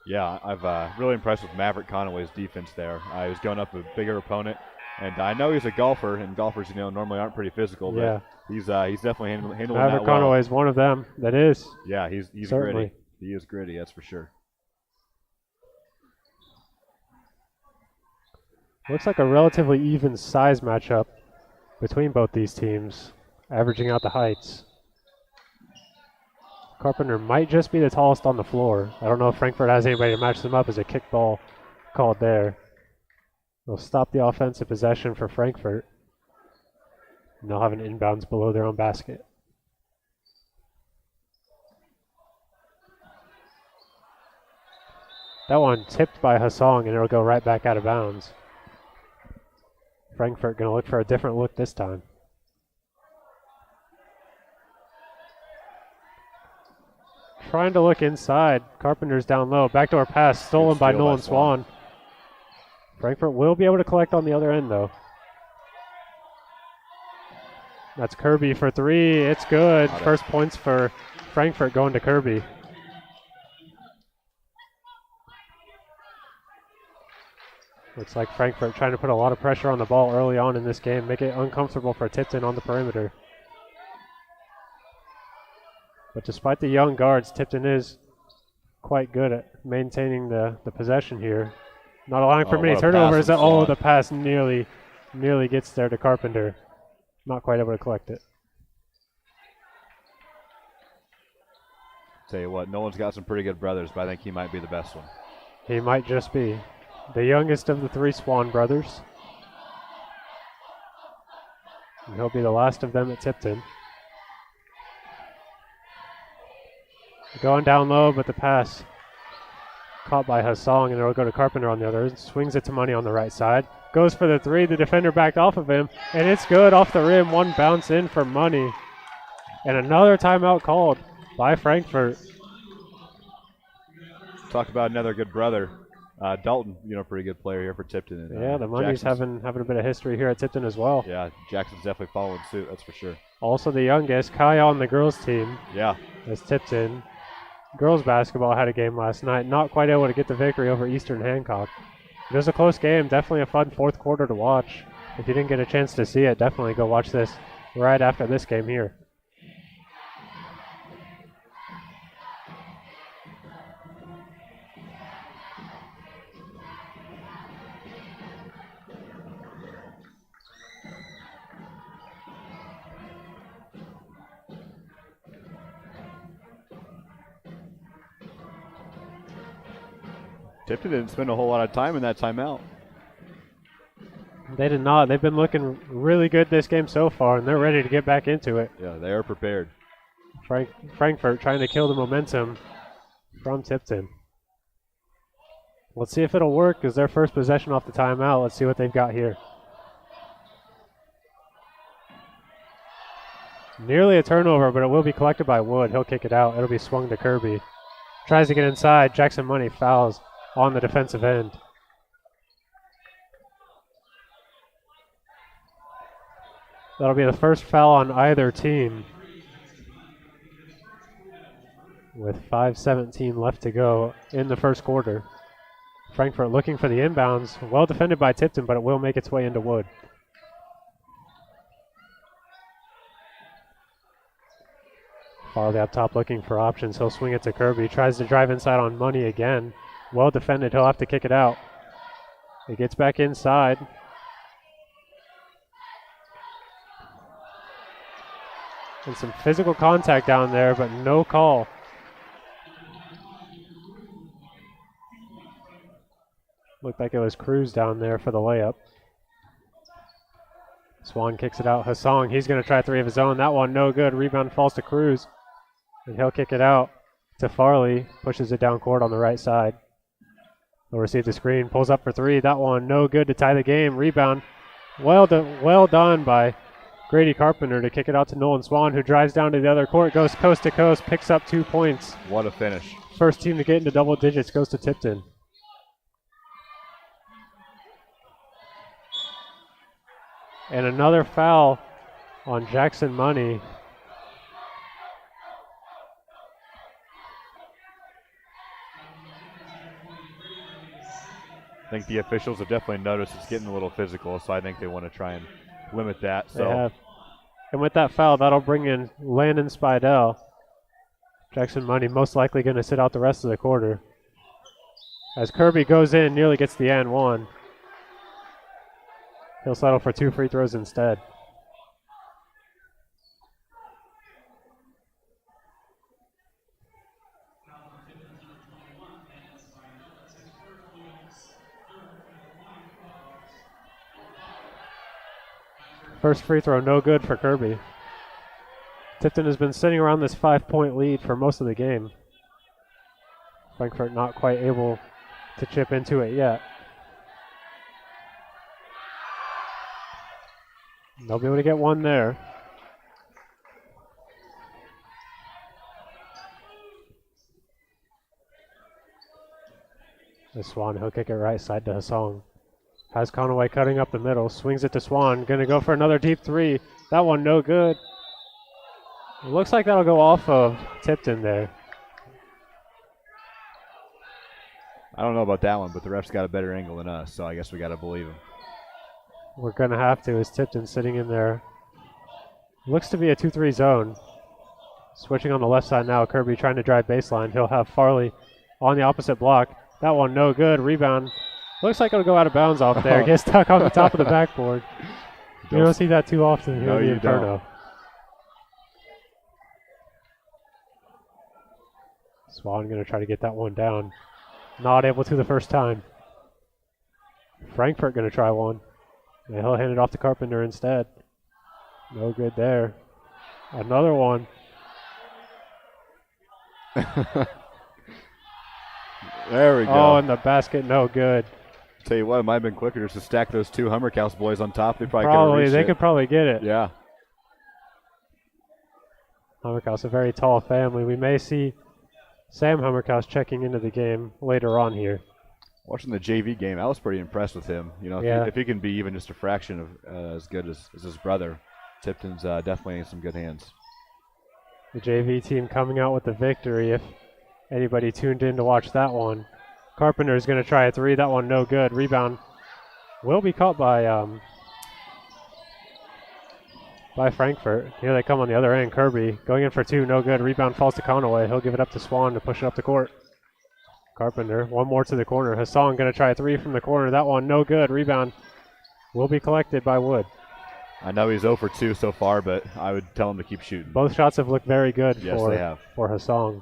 Yeah, I've really impressed with Maverick Conaway's defense there. He was going up with a bigger opponent. And I know he's a golfer, and golfers, normally aren't pretty physical, but yeah. He's definitely handling that well. Maverick Conaway is one of them. That is. Yeah, he's certainly gritty. He is gritty, that's for sure. Looks like a relatively even size matchup between both these teams, averaging out the heights. Carpenter might just be the tallest on the floor. I don't know if Frankfort has anybody to match them up as a kick ball called there. They'll stop the offensive possession for Frankfort. And they'll have an inbounds below their own basket. That one tipped by Hassong, and it'll go right back out of bounds. Frankfort going to look for a different look this time. Trying to look inside. Carpenter's down low. Backdoor pass stolen by Nolan Swan. Frankfort will be able to collect on the other end, though. That's Kirby for three. It's good. First points for Frankfort going to Kirby. Looks like Frankfort trying to put a lot of pressure on the ball early on in this game, make it uncomfortable for Tipton on the perimeter. But despite the young guards, Tipton is quite good at maintaining the possession here. Not allowing for many turnovers. Oh, the pass nearly gets there to Carpenter. Not quite able to collect it. Tell you what, Nolan's got some pretty good brothers, but I think he might be the best one. He might just be. The youngest of the three Swan brothers. And he'll be the last of them at Tipton. Going down low, but the pass caught by Hassong, and it'll go to Carpenter on the other. Swings it to Money on the right side. Goes for the three. The defender backed off of him, and it's good off the rim. One bounce in for Money. And another timeout called by Frankfort. Talk about another good brother. Dalton, pretty good player here for Tipton. And, yeah, the Money's having a bit of history here at Tipton as well. Yeah, Jackson's definitely following suit, that's for sure. Also the youngest, Kai on the girls team. Yeah. As Tipton. Girls basketball had a game last night. Not quite able to get the victory over Eastern Hancock. It was a close game. Definitely a fun fourth quarter to watch. If you didn't get a chance to see it, definitely go watch this right after this game here. Tipton didn't spend a whole lot of time in that timeout. They did not. They've been looking really good this game so far, and they're ready to get back into it. Yeah, they are prepared. Frankfort trying to kill the momentum from Tipton. Let's see if it'll work as their first possession off the timeout. Let's see what they've got here. Nearly a turnover, but it will be collected by Wood. He'll kick it out. It'll be swung to Kirby. Tries to get inside. Jackson Money fouls on the defensive end. That'll be the first foul on either team. With 5:17 left to go in the first quarter. Frankfort looking for the inbounds. Well defended by Tipton, but it will make its way into Wood. Farley up top looking for options. He'll swing it to Kirby. Tries to drive inside on Money again. Well defended. He'll have to kick it out. He gets back inside. And some physical contact down there, but no call. Looked like it was Cruz down there for the layup. Swan kicks it out. Hassong, he's going to try three of his own. That one no good. Rebound falls to Cruz. And he'll kick it out to Farley. Pushes it down court on the right side. He'll receive the screen. Pulls up for three. That one no good to tie the game. Rebound. Well done by Grady Carpenter to kick it out to Nolan Swan, who drives down to the other court, goes coast to coast, picks up 2 points. What a finish. First team to get into double digits goes to Tipton. And another foul on Jackson Money. I think the officials have definitely noticed it's getting a little physical, so I think they want to try and limit that. So. They have. And with that foul, that'll bring in Landon Spidell. Jackson Money most likely going to sit out the rest of the quarter. As Kirby goes in, nearly gets the and one. He'll settle for 2 free throws instead. First free throw, no good for Kirby. Tipton has been sitting around this 5-point lead for most of the game. Frankfort not quite able to chip into it yet. They'll be able to get one there. The Swan, he'll kick it right side to Hassan. Has Conaway cutting up the middle, swings it to Swan, gonna go for another deep three. That one no good. It looks like that'll go off of Tipton there. I don't know about that one, but the ref's got a better angle than us, so I guess we got to believe him. We're gonna have to, as Tipton sitting in there. Looks to be a 2-3 zone. Switching on the left side now, Kirby trying to drive baseline. He'll have Farley on the opposite block. That one no good, rebound. Looks like it'll go out of bounds off there. Get stuck on the top of the backboard. You don't see that too often here No, in the you Inferno. Swan gonna try to get that one down. Not able to the first time. Frankfort gonna try one. And he'll hand it off to Carpenter instead. No good there. Another one. There we go. Oh, and the basket, no good. Tell you what, it might have been quicker just to stack those two Hummerkaus boys on top. They probably They could probably get it. Yeah. Hummerkaus, a very tall family. We may see Sam Hummerkaus checking into the game later on here. Watching the JV game, I was pretty impressed with him. You know, if he can be even just a fraction of as good as his brother, Tipton's definitely in some good hands. The JV team coming out with the victory. If anybody tuned in to watch that one, Carpenter is going to try a three. That one no good. Rebound will be caught by Frankfort. Here they come on the other end. Kirby going in for two, no good. Rebound falls to Conaway. He'll give it up to Swan to push it up the court. Carpenter, one more to the corner. Hassan going to try a three from the corner. That one no good. Rebound will be collected by Wood. I know he's 0 for 2 so far, but I would tell him to keep shooting. Both shots have looked very good Yes, they have. for Hassan.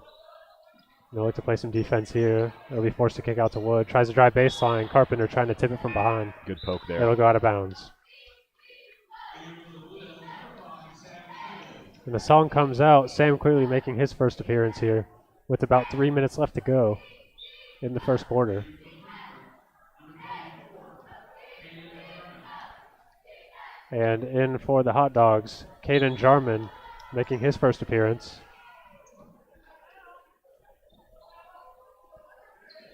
They'll look to play some defense here. They'll be forced to kick out to Wood. Tries to drive baseline. Carpenter trying to tip it from behind. Good poke there. It'll go out of bounds. And the song comes out. Sam Quigley making his first appearance here with about 3 minutes left to go in the first quarter. And in for the Hot Dogs, Caden Jarman making his first appearance.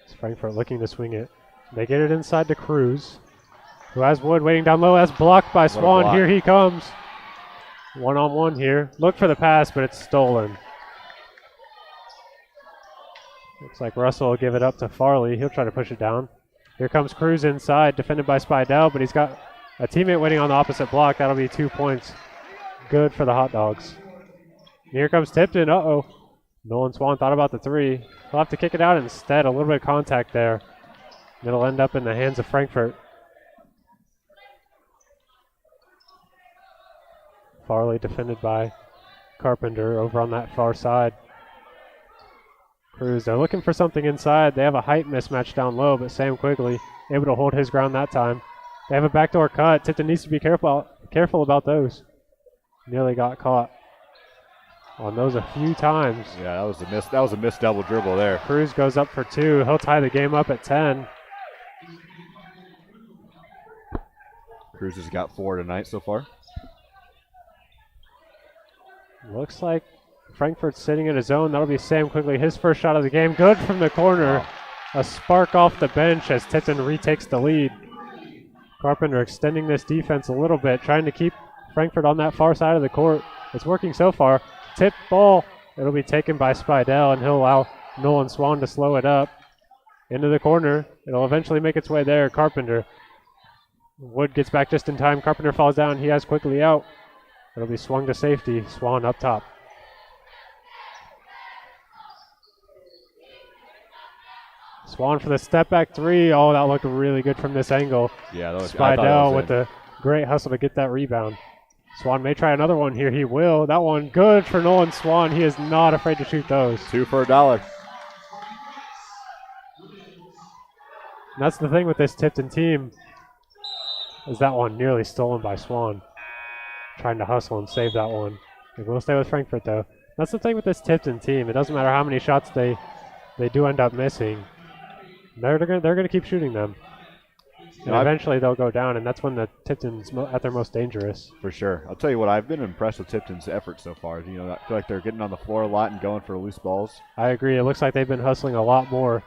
It's Frankfurt looking to swing it. They get it inside to Cruz, who has Wood waiting down low. That's blocked by Swan. block. Here he comes. One-on-one here. Look for the pass, but it's stolen. Looks like Russell will give it up to Farley. He'll try to push it down. Here comes Cruz inside, defended by Spidell, but he's got a teammate waiting on the opposite block. That'll be 2 points. Good for the Hot Dogs. Here comes Tipton. Uh-oh. Nolan Swan thought about the three. He'll have to kick it out instead. A little bit of contact there. It'll end up in the hands of Frankfurt. Farley defended by Carpenter over on that far side. Cruz, they're looking for something inside. They have a height mismatch down low, but Sam Quigley able to hold his ground that time. They have a backdoor cut. Tipton needs to be careful about those. Nearly got caught on those a few times. Yeah, that was a missed double dribble there. Cruz goes up for two. He'll tie the game up at 10. Cruz has got 4 tonight so far. Looks like Frankfurt's sitting in his zone. That'll be Sam Quigley. His first shot of the game. Good from the corner. A spark off the bench as Tipton retakes the lead. Carpenter extending this defense a little bit, trying to keep Frankfurt on that far side of the court. It's working so far. Tip ball. It'll be taken by Spidell, and he'll allow Nolan Swan to slow it up. Into the corner. It'll eventually make its way there. Carpenter. Wood gets back just in time. Carpenter falls down. He has Quigley out. It'll be swung to safety. Swan up top. Swan for the step back three. Oh, that looked really good from this angle. Yeah, that was Spidell with the great hustle to get that rebound. Swan may try another one here. He will. That one good for Nolan Swan. He is not afraid to shoot those. 2 for $1. And that's the thing with this Tipton team, is that one nearly stolen by Swan. Trying to hustle and save that one. They will stay with Frankfurt though. That's the thing with this Tipton team. It doesn't matter how many shots they do end up missing. They're gonna keep shooting them. And eventually they'll go down, and that's when the Tipton's at their most dangerous. For sure. I'll tell you what, I've been impressed with Tipton's effort so far. You know, I feel like they're getting on the floor a lot and going for loose balls. I agree. It looks like they've been hustling a lot more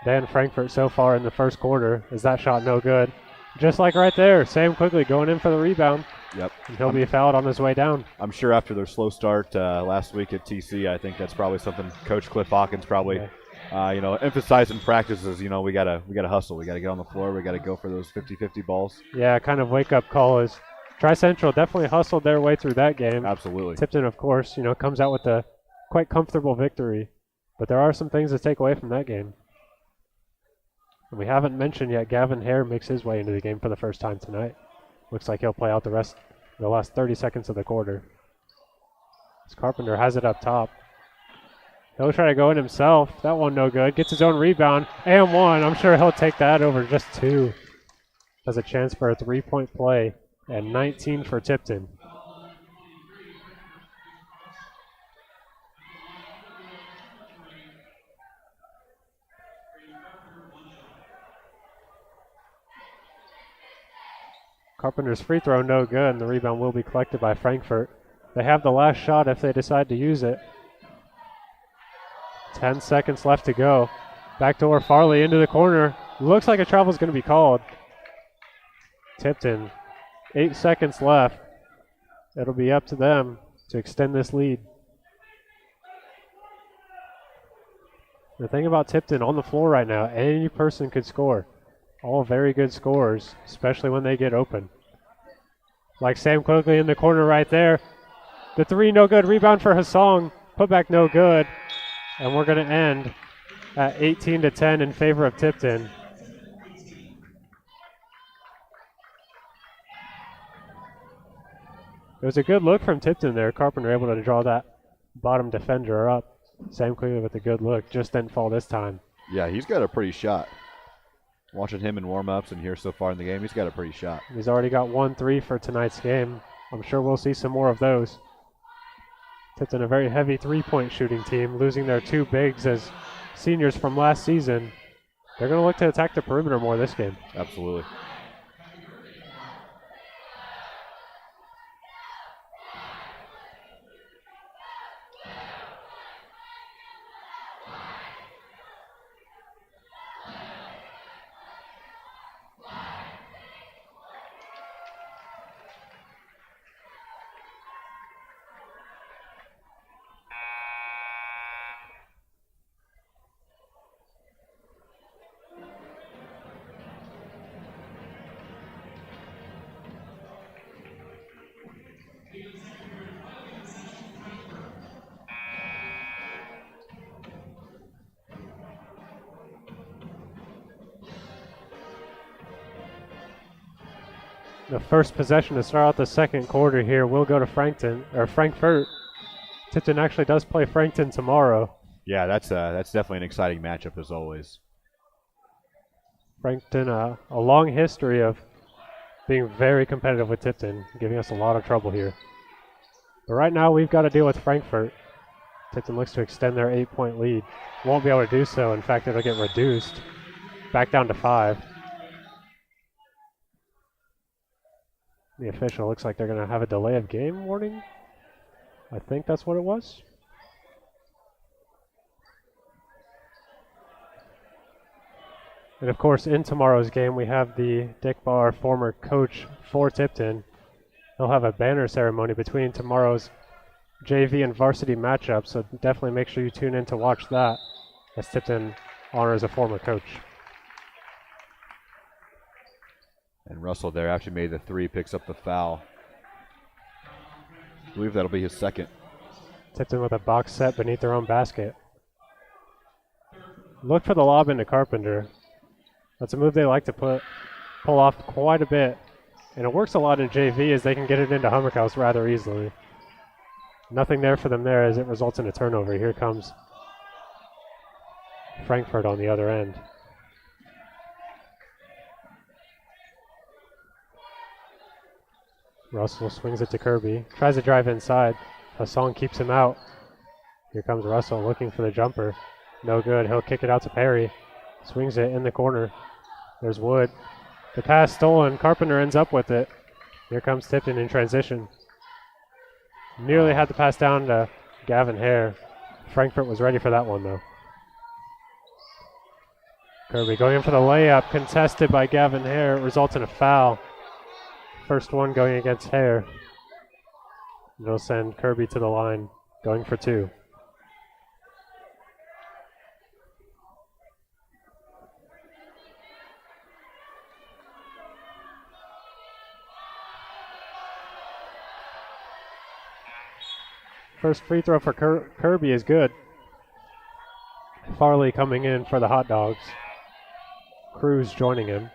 than Frankfort so far in the first quarter. Is that shot no good? Just like right there, Sam Quigley going in for the rebound. Yep. And he'll be fouled on his way down. I'm sure after their slow start last week at TC, I think that's probably something Coach Cliff Hawkins probably emphasized in practices. You know, we gotta hustle. We gotta get on the floor. We gotta go for those 50-50 balls. Yeah, kind of wake up call is Tri-Central definitely hustled their way through that game. Absolutely. Tipton, of course, comes out with a quite comfortable victory. But there are some things to take away from that game. And we haven't mentioned yet, Gavin Hare makes his way into the game for the first time tonight. Looks like he'll play out the last 30 seconds of the quarter. As Carpenter has it up top. He'll try to go in himself. That one no good. Gets his own rebound and one. I'm sure he'll take that over just two. Has a chance for a three-point play and 19 for Tipton. Carpenter's free throw no good, and the rebound will be collected by Frankfort. They have the last shot if they decide to use it. 10 seconds left to go. Backdoor Farley into the corner. Looks like a travel is going to be called. Tipton, 8 seconds left. It'll be up to them to extend this lead. The thing about Tipton on the floor right now, any person could score. All very good scorers, especially when they get open. Like Sam Quigley in the corner right there. The three no good. Rebound for Hassan. Putback no good. And we're going to end at 18-10 in favor of Tipton. It was a good look from Tipton there. Carpenter able to draw that bottom defender up. Sam Quigley with a good look. Just didn't fall this time. Yeah, he's got a pretty shot. Watching him in warm-ups and here so far in the game, he's got a pretty shot. He's already got 1-3 for tonight's game. I'm sure we'll see some more of those. Tipton, a very heavy three-point shooting team, losing their two bigs as seniors from last season. They're going to look to attack the perimeter more this game. Absolutely. The first possession to start out the second quarter here will go to Frankfort. Tipton actually does play Frankton tomorrow. Yeah, that's definitely an exciting matchup as always. Frankton, a long history of being very competitive with Tipton, giving us a lot of trouble here. But right now we've got to deal with Frankfort. Tipton looks to extend their 8-point lead. Won't be able to do so. In fact, it'll get reduced back down to 5. The official looks like they're going to have a delay of game warning. I think that's what it was. And of course, in tomorrow's game, we have the Dick Barr, former coach for Tipton. He'll have a banner ceremony between tomorrow's JV and varsity matchups, so definitely make sure you tune in to watch that as Tipton honors a former coach. And Russell there, after he made the three, picks up the foul. I believe that'll be his second. Tipton with a box set beneath their own basket. Look for the lob into Carpenter. That's a move they like to pull off quite a bit. And it works a lot in JV as they can get it into Hummerkaus rather easily. Nothing there for them there as it results in a turnover. Here comes Frankfort on the other end. Russell swings it to Kirby. Tries to drive inside. Hassan keeps him out. Here comes Russell looking for the jumper. No good. He'll kick it out to Perry. Swings it in the corner. There's Wood. The pass stolen. Carpenter ends up with it. Here comes Tipton in transition. Nearly had the pass down to Gavin Hare. Frankfort was ready for that one, though. Kirby going in for the layup, contested by Gavin Hare. It results in a foul. First one going against Hare. It'll send Kirby to the line, going for 2. First free throw for Kirby is good. Farley coming in for the hot dogs. Cruz joining him.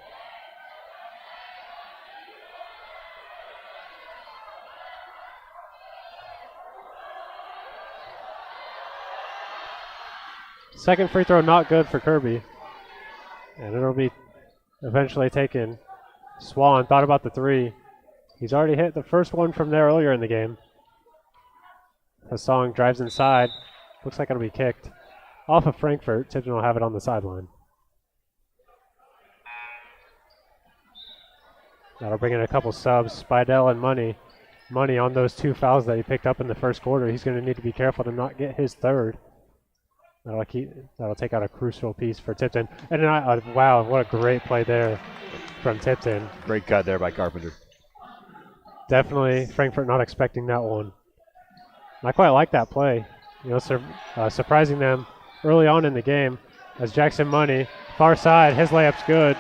Second free throw not good for Kirby. And it'll be eventually taken. Swan thought about the 3. He's already hit the first one from there earlier in the game. Hassan drives inside. Looks like it'll be kicked off of Frankfort. Tipton will have it on the sideline. That'll bring in a couple subs. Spidell and Money on those 2 fouls that he picked up in the first quarter. He's going to need to be careful to not get his third. That'll take out a crucial piece for Tipton. And wow, what a great play there from Tipton. Great cut there by Carpenter. Definitely Frankfort not expecting that one. I quite like that play. Surprising them early on in the game as Jackson Money, far side, his layup's good.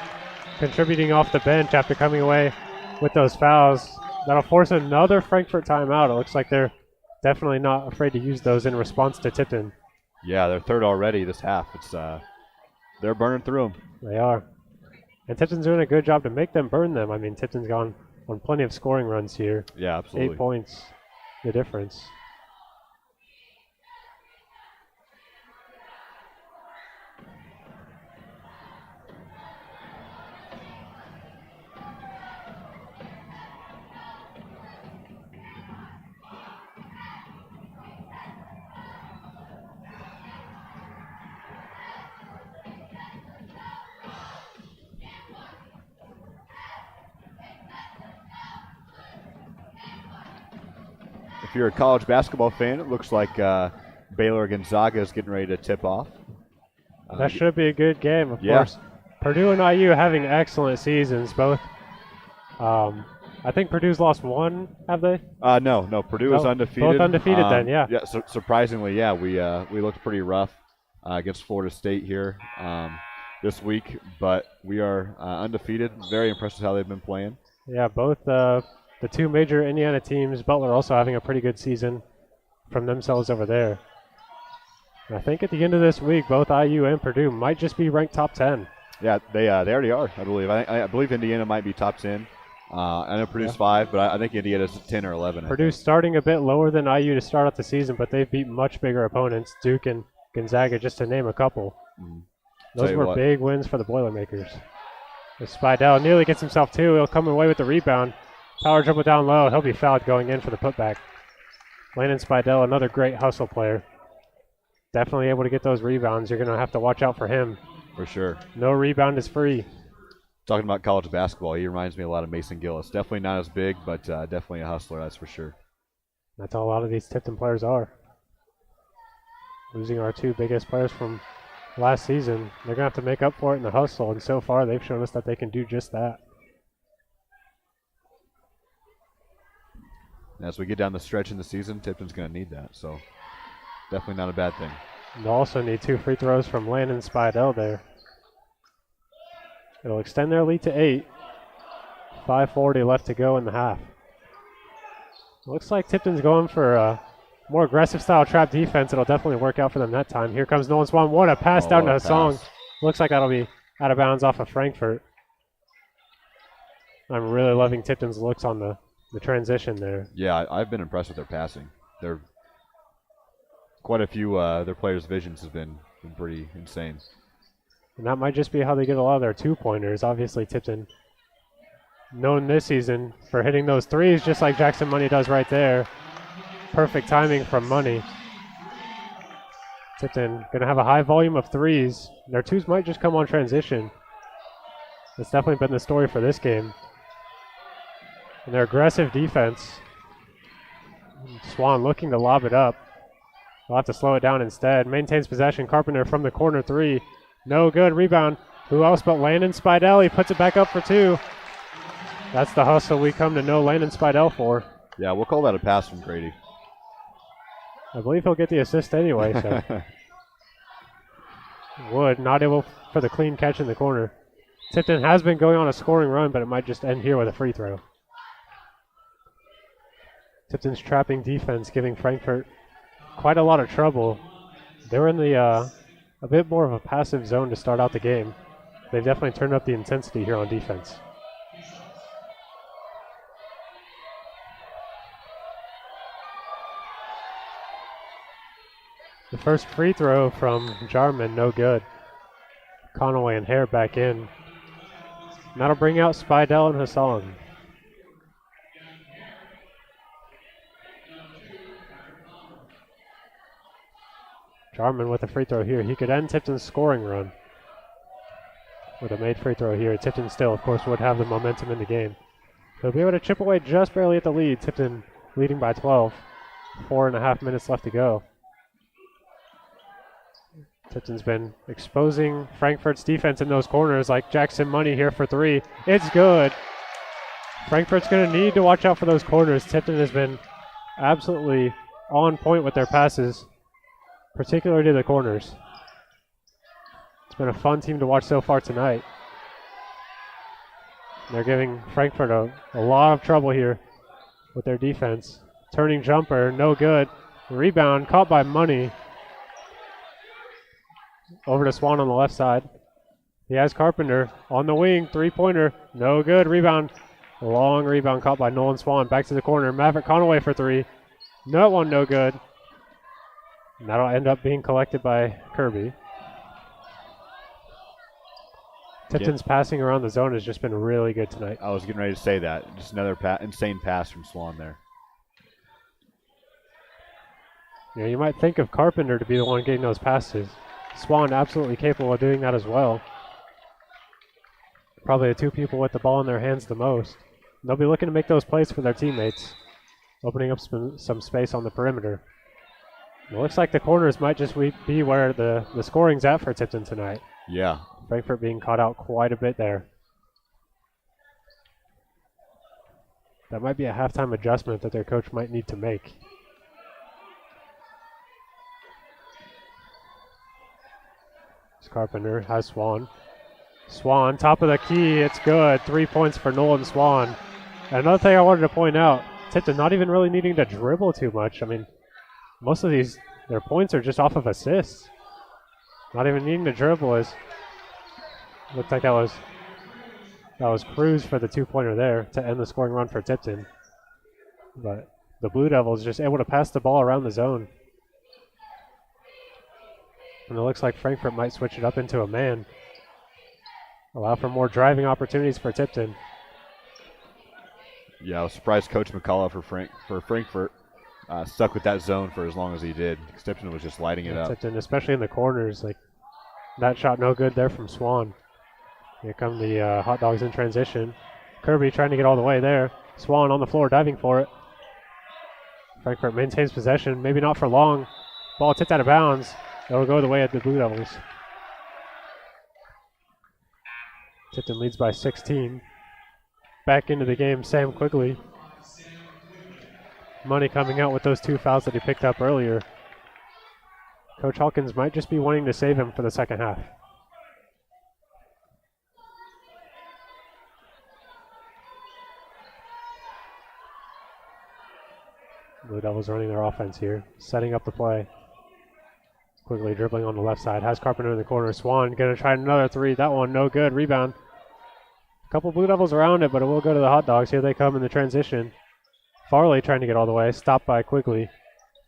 Contributing off the bench after coming away with those fouls. That'll force another Frankfort timeout. It looks like they're definitely not afraid to use those in response to Tipton. Yeah, they're third already this half. It's they're burning through them. They are. And Tipton's doing a good job to make them burn them. I mean, Tipton's gone on plenty of scoring runs here. Yeah, absolutely. 8 points, the difference. If you're a college basketball fan, it looks like Baylor Gonzaga is getting ready to tip off. That should be a good game, of Yeah. course. Purdue and IU having excellent seasons, both. I think Purdue's lost one, have they? No. Purdue is No, undefeated. both undefeated then, yeah. Yeah, surprisingly, yeah, we looked pretty rough against Florida State here this week, but we are undefeated. Very impressed with how they've been playing. Yeah, both the 2 major Indiana teams, Butler also having a pretty good season from themselves over there. And I think at the end of this week, both IU and Purdue might just be ranked top 10. Yeah, they already are, I believe. I believe Indiana might be top 10. I know Purdue's 5, but I think Indiana's 10 or 11. Purdue's starting a bit lower than IU to start out the season, but they've beat much bigger opponents, Duke and Gonzaga, just to name a couple. Those were big wins for the Boilermakers. Spidell nearly gets himself 2. He'll come away with the rebound. Power dribble down low. He'll be fouled going in for the putback. Landon Spidell, another great hustle player. Definitely able to get those rebounds. You're going to have to watch out for him. For sure. No rebound is free. Talking about college basketball, he reminds me a lot of Mason Gillis. Definitely not as big, but definitely a hustler, that's for sure. That's all a lot of these Tipton players are. Losing our 2 biggest players from last season. They're going to have to make up for it in the hustle, and so far they've shown us that they can do just that. As we get down the stretch in the season, Tipton's going to need that, so definitely not a bad thing. They'll also need 2 free throws from Landon Spidell there. It'll extend their lead to 8. 5:40 left to go in the half. Looks like Tipton's going for a more aggressive style trap defense. It'll definitely work out for them that time. Here comes Nolan Swan. What a pass down to Hassan. Looks like that'll be out of bounds off of Frankfort. I'm really loving Tipton's looks on the transition there. Yeah, I've been impressed with their passing. They're quite a few their players' visions have been pretty insane. And that might just be how they get a lot of their 2-pointers. Obviously, Tipton known this season for hitting those threes just like Jackson Money does right there. Perfect timing from Money. Tipton going to have a high volume of threes. Their 2s might just come on transition. That's definitely been the story for this game. And their aggressive defense. Swan looking to lob it up. They'll have to slow it down instead. Maintains possession. Carpenter from the corner 3. No good. Rebound. Who else but Landon Spidell? He puts it back up for 2. That's the hustle we come to know Landon Spidell for. Yeah, we'll call that a pass from Grady. I believe he'll get the assist anyway. So Wood not able for the clean catch in the corner. Tipton has been going on a scoring run, but it might just end here with a free throw. Tipton's trapping defense giving Frankfort quite a lot of trouble. They were in the a bit more of a passive zone to start out the game. They've definitely turned up the intensity here on defense. The first free throw from Jarman, no good. Conaway and Hare back in. And that'll bring out Spidell and Hassan. Jarman with a free throw here. He could end Tipton's scoring run with a made free throw here. Tipton still, of course, would have the momentum in the game. He'll be able to chip away just barely at the lead. Tipton leading by 12. 4.5 minutes left to go. Tipton's been exposing Frankfort's defense in those corners, like Jackson Money here for 3. It's good. Frankfort's going to need to watch out for those corners. Tipton has been absolutely on point with their passes, particularly to the corners. It's been a fun team to watch so far tonight. They're giving Frankfort a lot of trouble here with their defense. Turning jumper, no good. Rebound caught by Money. Over to Swan on the left side. He has Carpenter on the wing. 3-pointer. No good. Rebound. A long rebound caught by Nolan Swan. Back to the corner. Maverick Conaway for 3. No one, no good. And that'll end up being collected by Kirby. Tipton's passing around the zone has just been really good tonight. I was getting ready to say that. Just another insane pass from Swan there. You know, you might think of Carpenter to be the one getting those passes. Swan absolutely capable of doing that as well. Probably the two people with the ball in their hands the most. And they'll be looking to make those plays for their teammates, opening up some space on the perimeter. It looks like the corners might just be where the scoring's at for Tipton tonight. Yeah. Frankfort being caught out quite a bit there. That might be a halftime adjustment that their coach might need to make. Carpenter has Swan. Swan, top of the key, it's good. 3 points for Nolan Swan. And another thing I wanted to point out, Tipton not even really needing to dribble too much. I mean, most of their points are just off of assists. Not even needing to dribble is, looked like that was Cruz for the 2-pointer there to end the scoring run for Tipton. But the Blue Devils just able to pass the ball around the zone. And it looks like Frankfort might switch it up into a man. Allow for more driving opportunities for Tipton. Yeah, I was surprised Coach McCullough for Frankfort stuck with that zone for as long as he did. Tipton was just lighting it up. Tipton, especially in the corners, like that shot no good there from Swan. Here come the Hot Dogs in transition. Kirby trying to get all the way there. Swan on the floor diving for it. Frankfort maintains possession, maybe not for long. Ball tipped out of bounds. It'll go the way of the Blue Devils. Tipton leads by 16. Back into the game, Sam Quigley. Money coming out with those 2 fouls that he picked up earlier. Coach Hawkins might just be wanting to save him for the second half. Blue Devils running their offense here, setting up the play. Quigley dribbling on the left side, has Carpenter in the corner. Swan gonna try another 3. That one no good. Rebound. A couple Blue Devils around it, but it will go to the Hot Dogs. Here they come in the transition. Farley trying to get all the way, stopped by Quigley.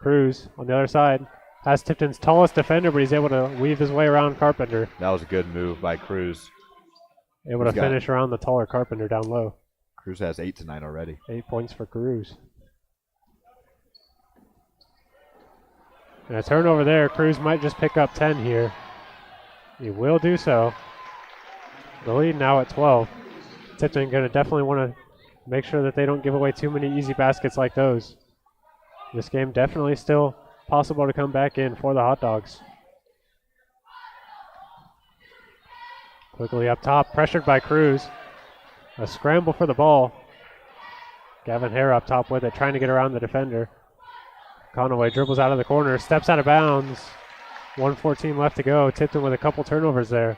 Cruz on the other side has Tipton's tallest defender, but he's able to weave his way around Carpenter. That was a good move by Cruz. Able to finish around the taller Carpenter down low. Cruz has 8 tonight already. 8 points for Cruz. And a turnover there. Cruz might just pick up 10 here. He will do so. The lead now at 12. Tipton going to definitely want to make sure that they don't give away too many easy baskets like those. This game definitely still possible to come back in for the Hot Dogs. Quickly up top, pressured by Cruz. A scramble for the ball. Gavin Hare up top with it, trying to get around the defender. Conaway dribbles out of the corner, steps out of bounds. 1:14 left to go. Tipton with a couple turnovers there.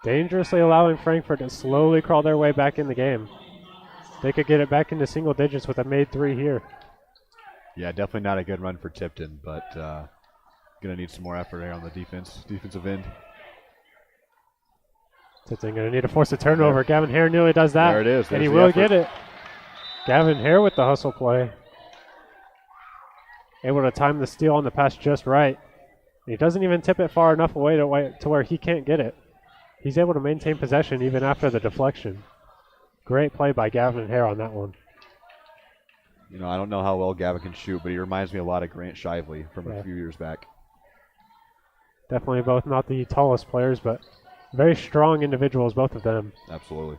Dangerously allowing Frankfort to slowly crawl their way back in the game. They could get it back into single digits with a made three here. Yeah, definitely not a good run for Tipton, but going to need some more effort here on the defensive end. Tipton going to need to force a turnover. Gavin Hare nearly does that. There it is. And he There's the will effort. get it. Gavin Hare with the hustle play. Able to time the steal on the pass just right. He doesn't even tip it far enough away to where he can't get it. He's able to maintain possession even after the deflection. Great play by Gavin Hare on that one. You know, I don't know how well Gavin can shoot, but he reminds me a lot of Grant Shively from a few years back. Definitely both not the tallest players, but very strong individuals, both of them. Absolutely.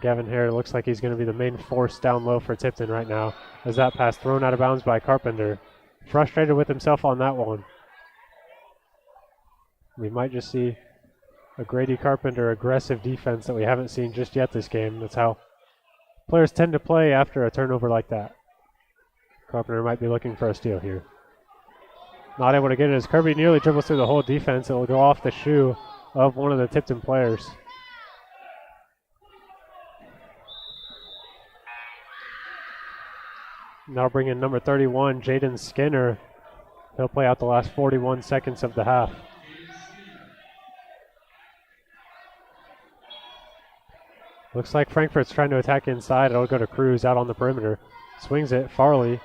Gavin Hare looks like he's going to be the main force down low for Tipton right now, as that pass thrown out of bounds by Carpenter. Frustrated with himself on that one. We might just see a Grady Carpenter aggressive defense that we haven't seen just yet this game. That's how players tend to play after a turnover like that. Carpenter might be looking for a steal here. Not able to get it as Kirby nearly dribbles through the whole defense. It will go off the shoe of one of the Tipton players. Now bring in number 31, Jaden Skinner. He'll play out the last 41 seconds of the half. Looks like Frankfort's trying to attack inside. It'll go to Cruz out on the perimeter. Swings it. Farley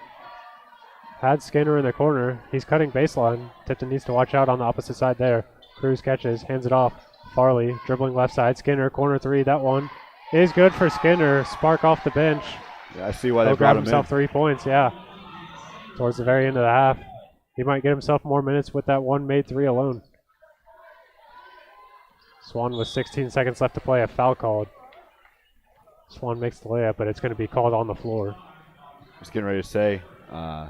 had Skinner in the corner. He's cutting baseline. Tipton needs to watch out on the opposite side there. Cruz catches, hands it off. Farley dribbling left side. Skinner, corner three. That one is good for Skinner. Spark off the bench. Yeah, I see why they He'll brought grab him himself in. 3 points, yeah. Towards the very end of the half. He might get himself more minutes with that one made three alone. Swan with 16 seconds left to play, a foul called. Swan makes the layup, but it's going to be called on the floor. I was getting ready to say, I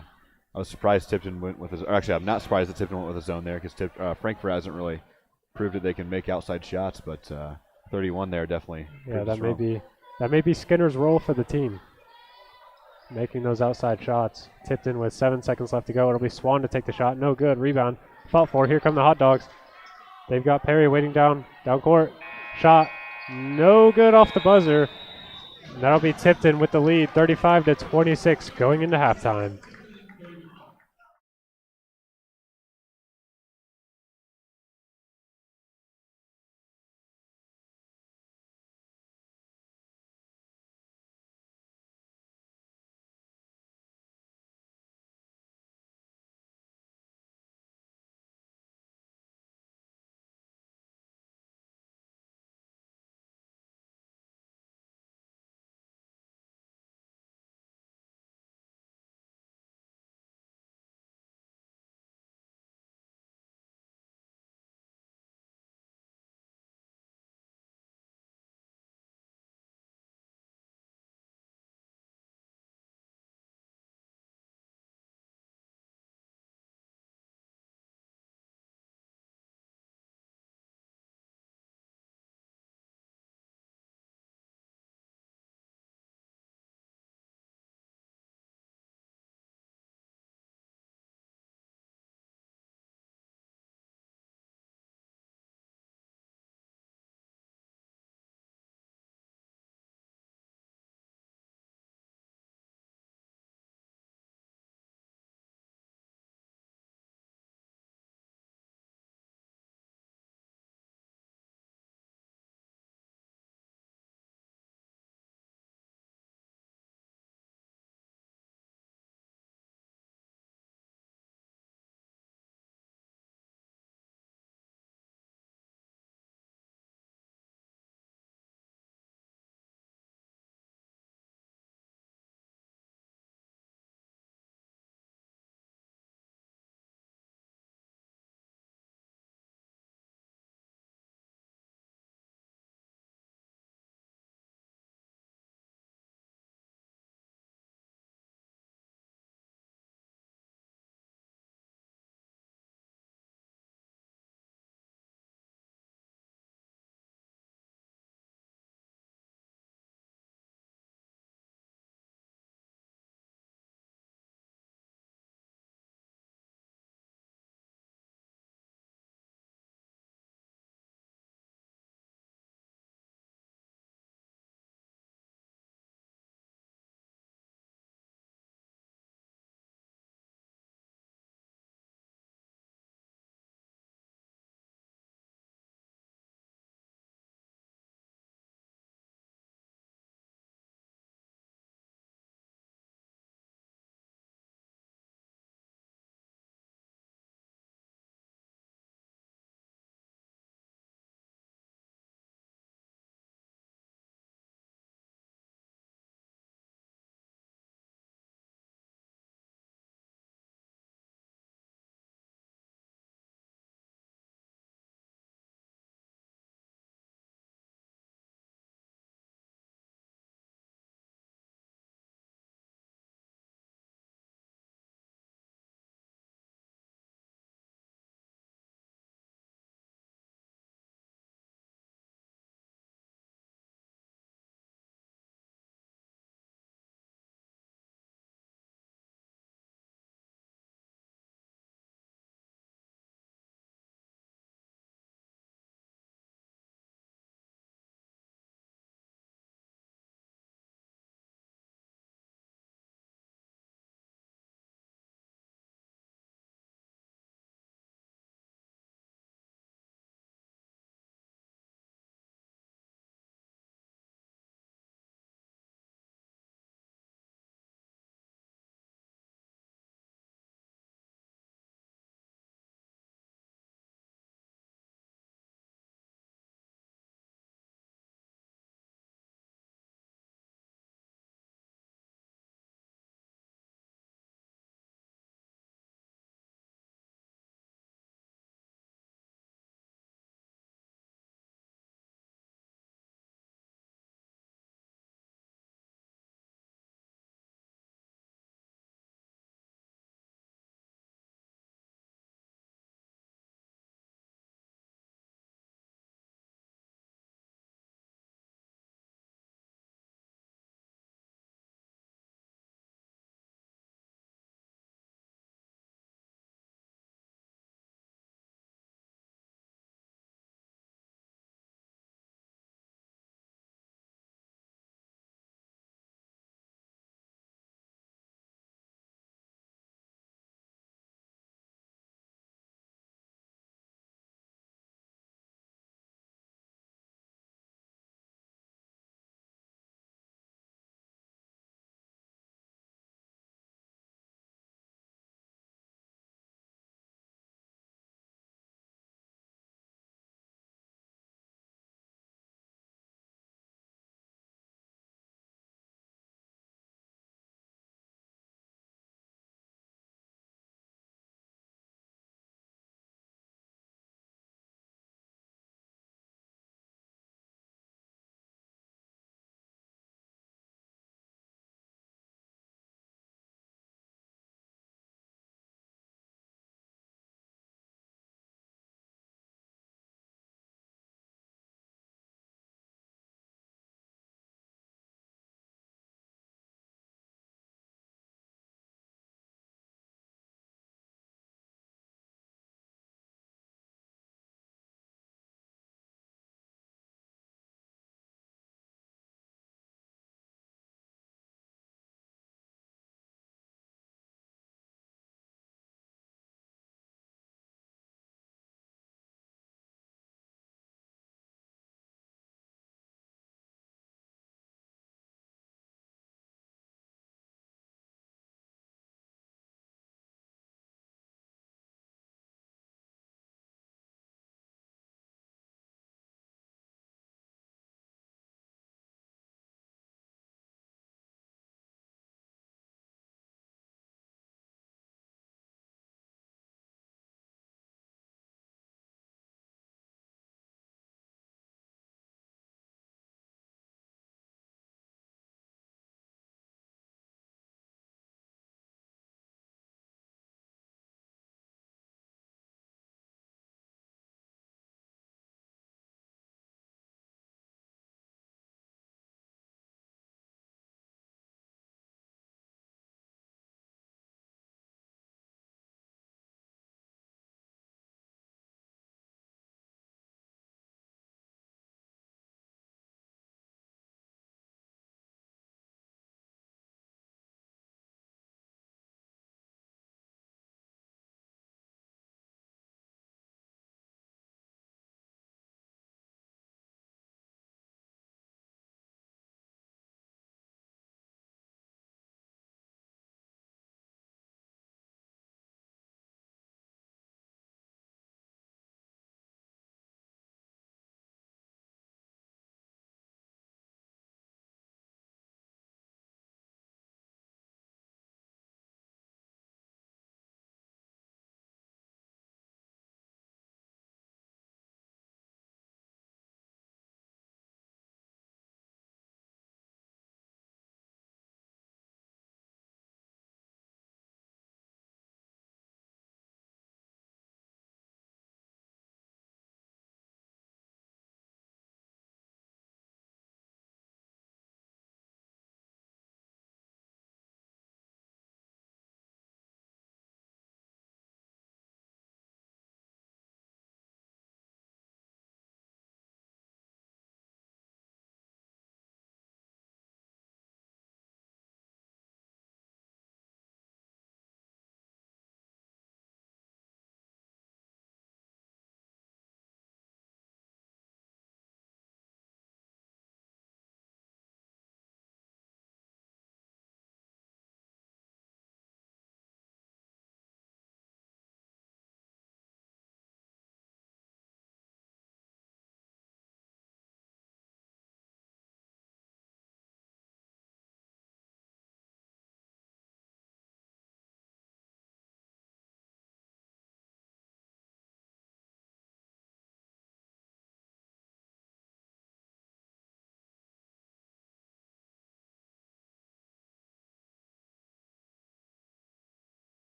was surprised Tipton went with his, or actually I'm not surprised that Tipton went with his zone there because Frankfort hasn't really proved that they can make outside shots, but 31 there definitely. Yeah, that may be Skinner's role for the team. Making those outside shots. Tipton with 7 seconds left to go. It'll be Swan to take the shot. No good. Rebound. Fought for. Here come the Hot Dogs. They've got Perry waiting down court. Shot. No good off the buzzer. That'll be Tipton with the lead, 35-26 going into halftime.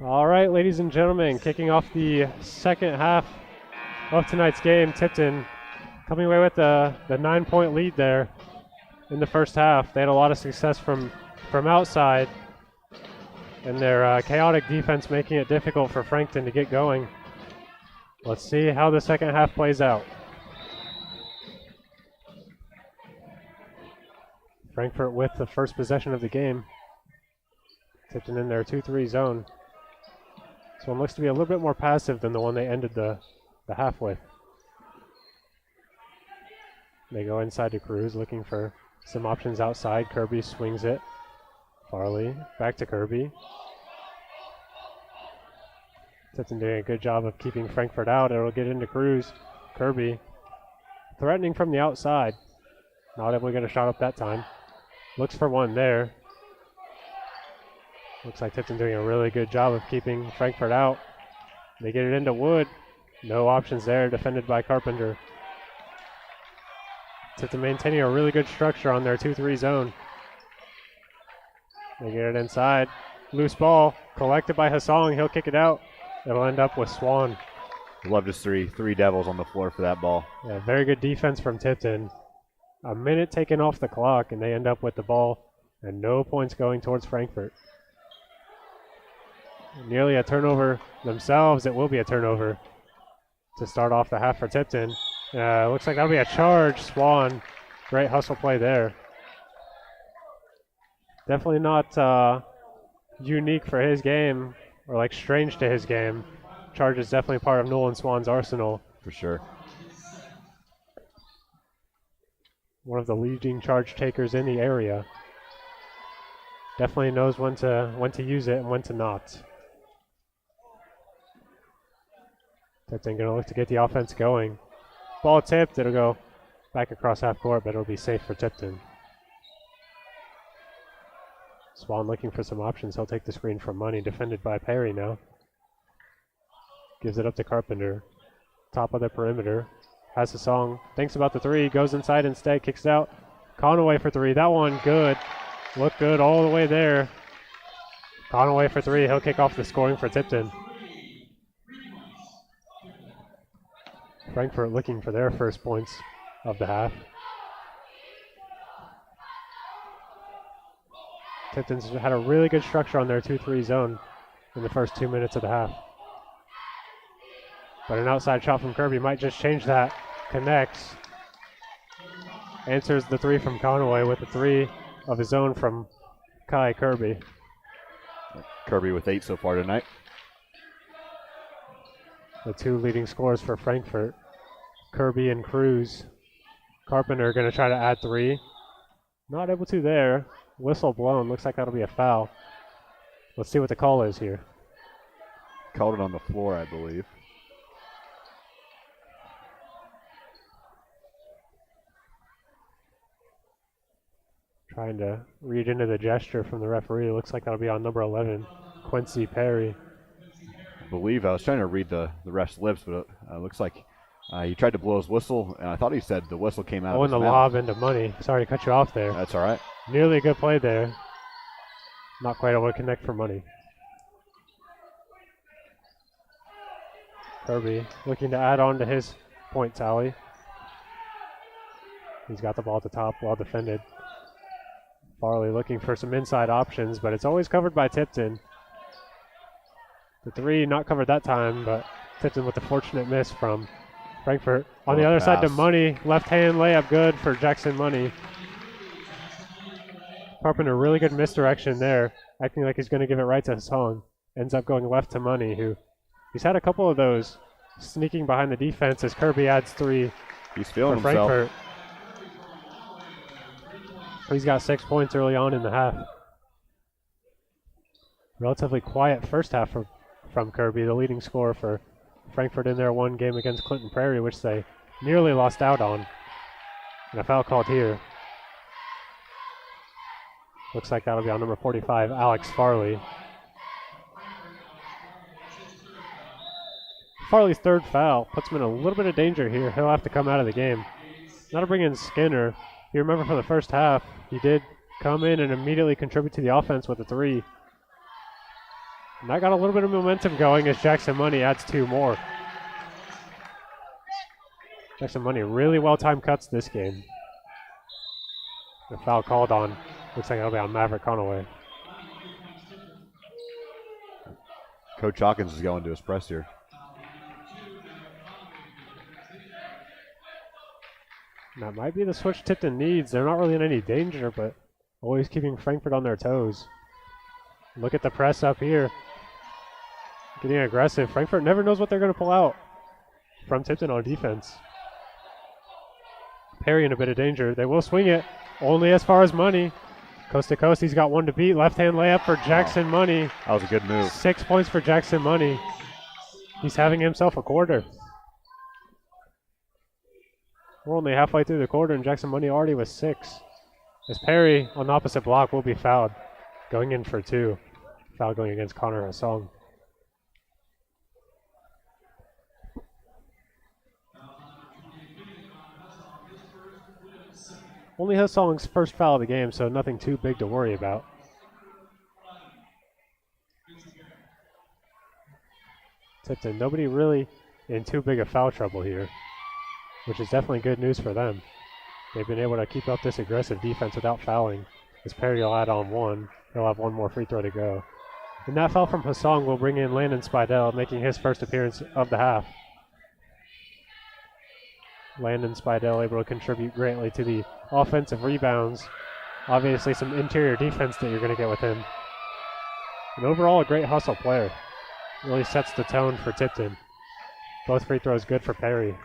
All right, ladies and gentlemen, kicking off the second half of tonight's game. Tipton coming away with the 9-point lead there in the first half. They had a lot of success from outside, and their chaotic defense making it difficult for Frankton to get going. Let's see how the second half plays out. Frankfort with the first possession of the game. Tipton in their 2-3 zone. This one looks to be a little bit more passive than the one they ended the half with. They go inside to Cruz, looking for some options outside. Kirby swings it. Farley back to Kirby. Tipton doing a good job of keeping Frankfort out. It'll get into Cruz. Kirby threatening from the outside. Not able to get a shot up that time. Looks for one there. Looks like Tipton doing a really good job of keeping Frankfort out. They get it into Wood. No options there, defended by Carpenter. Tipton maintaining a really good structure on their 2-3 zone. They get it inside. Loose ball collected by Hassong. He'll kick it out. It'll end up with Swan. Love to see three Devils on the floor for that ball. Yeah, very good defense from Tipton. A minute taken off the clock, and they end up with the ball, and no points going towards Frankfort. Nearly a turnover themselves. It will be a turnover to start off the half for Tipton. Looks like that'll be a charge. Swan, great hustle play there. Definitely not unique for his game, or like strange to his game. Charge is definitely part of Nolan Swan's arsenal. For sure. One of the leading charge takers in the area. Definitely knows when to use it and when to not. Tipton gonna look to get the offense going. Ball tipped, it'll go back across half court, but it'll be safe for Tipton. Swan looking for some options. He'll take the screen from Money, defended by Perry now. Gives it up to Carpenter. Top of the perimeter. Has a song. Thinks about the three. Goes inside instead. Kicks it out. Conaway for three. That one good. Looked good all the way there. Conaway for three. He'll kick off the scoring for Tipton. Frankfort looking for their first points of the half. Tipton's had a really good structure on their 2-3 zone in the first 2 minutes of the half. But an outside shot from Kirby might just change that. Connects. Answers the three from Conaway with the three of his own from Kai Kirby. Kirby with 8 so far tonight. The two leading scorers for Frankfort, Kirby and Cruz. Carpenter going to try to add three. Not able to there. Whistle blown. Looks like that'll be a foul. Let's see what the call is here. Called it on the floor, I believe. Trying to read into the gesture from the referee. Looks like that'll be on number 11, Quincy Perry. I believe I was trying to read the ref's lips, but it looks like he tried to blow his whistle, and I thought he said the whistle came out of his the mouth. lob into Money. Sorry to cut you off there. That's all right. Nearly a good play there. Not quite able to connect for Money. Kirby looking to add on to his point tally. He's got the ball at the top, well defended. Farley looking for some inside options, but it's always covered by Tipton. The three not covered that time, but Tipton with the fortunate miss from Frankfort. On the other side to Money. Left hand layup good for Jackson Money. Carpenter, really good misdirection there. Acting like he's going to give it right to Hassong. Ends up going left to Money, who he's had a couple of those sneaking behind the defense as Kirby adds three. He's feeling for himself. Frankfort. He's got 6 points early on in the half. Relatively quiet first half from Kirby, the leading scorer for Frankfort in their one game against Clinton Prairie, which they nearly lost out on. And a foul called here. Looks like that'll be on number 45, Alex Farley. Farley's third foul puts him in a little bit of danger here. He'll have to come out of the game. That'll bring in Skinner. If you remember from the first half, he did come in and immediately contribute to the offense with a three. And that got a little bit of momentum going as Jackson Money adds 2 more. Jackson Money really well-timed cuts this game. The foul called on. Looks like it'll be on Maverick Conaway. Coach Hawkins is going to his press here. And that might be the switch Tipton needs. They're not really in any danger, but always keeping Frankfort on their toes. Look at the press up here. Getting aggressive. Frankfort never knows what they're going to pull out from Tipton on defense. Perry in a bit of danger. They will swing it only as far as Money. Coast to coast, he's got 1 to beat. Left-hand layup for Jackson Money. That was a good move. 6 points for Jackson Money. He's having himself a quarter. We're only halfway through the quarter, and Jackson Money already with 6. As Perry on the opposite block will be fouled, going in for 2. Foul going against Connor Hassong. Only Hassong's first foul of the game, so nothing too big to worry about. Tipton, nobody really in too big of foul trouble here, which is definitely good news for them. They've been able to keep up this aggressive defense without fouling. As Perry will add on 1, he'll have 1 more free throw to go. And that foul from Hassong will bring in Landon Spidell, making his first appearance of the half. Landon Spidell able to contribute greatly to the offensive rebounds. Obviously some interior defense that you're going to get with him. And overall a great hustle player. Really sets the tone for Tipton. Both free throws good for Perry.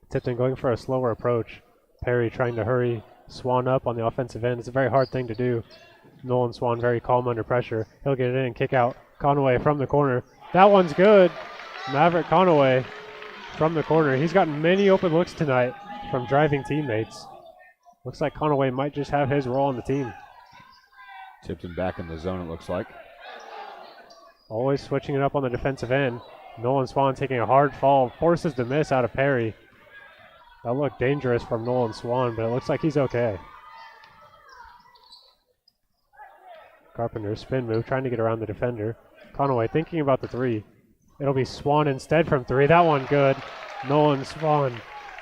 Tipton going for a slower approach. Perry trying to hurry Swan up on the offensive end. It's a very hard thing to do. Nolan Swan very calm under pressure. He'll get it in and kick out. Conaway from the corner. That one's good. Maverick Conaway from the corner. He's gotten many open looks tonight from driving teammates. Looks like Conaway might just have his role on the team. Tipton back in the zone, it looks like. Always switching it up on the defensive end. Nolan Swan taking a hard fall. Forces the miss out of Perry. That looked dangerous from Nolan Swan, but it looks like he's okay. Carpenter spin move, trying to get around the defender. Conaway thinking about the 3. It'll be Swan instead from 3. That one good. Nolan Swan,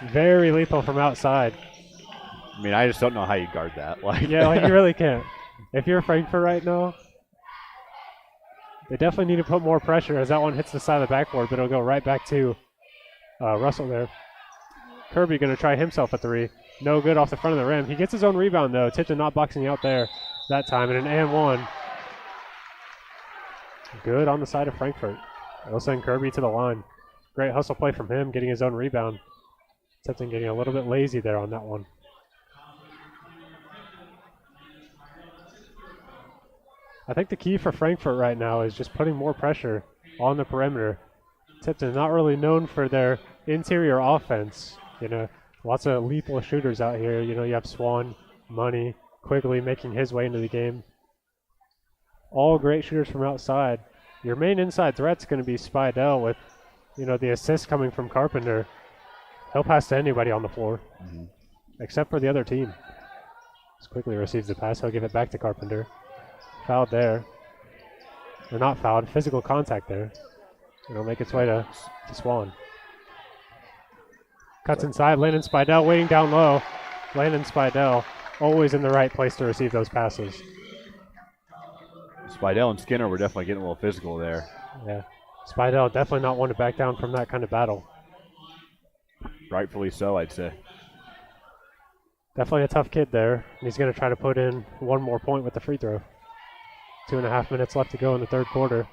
very lethal from outside. I mean, I just don't know how you guard that. Yeah, you really can't. If you're Frankfort right now, they definitely need to put more pressure as that one hits the side of the backboard, but it'll go right back to Russell there. Kirby going to try himself a 3. No good off the front of the rim. He gets his own rebound, though. Tipton not boxing out there that time, and an and 1. Good on the side of Frankfort. It'll send Kirby to the line. Great hustle play from him, getting his own rebound. Tipton getting a little bit lazy there on that one. I think the key for Frankfort right now is just putting more pressure on the perimeter. Tipton not really known for their interior offense. You know, lots of lethal shooters out here. You know, you have Swan, Money, Quigley making his way into the game. All great shooters from outside. Your main inside threat's going to be Spidell with, you know, the assist coming from Carpenter. He'll pass to anybody on the floor, except for the other team. As Quigley receives the pass, he'll give it back to Carpenter. Fouled there. Or not fouled, physical contact there. It'll make its way to Swan. Cuts inside, Landon Spidell waiting down low. Landon Spidell always in the right place to receive those passes. Spidell and Skinner were definitely getting a little physical there. Yeah. Spidell definitely not one to back down from that kind of battle. Rightfully so, I'd say. Definitely a tough kid there. And he's going to try to put in 1 more point with the free throw. 2.5 minutes left to go in the third quarter.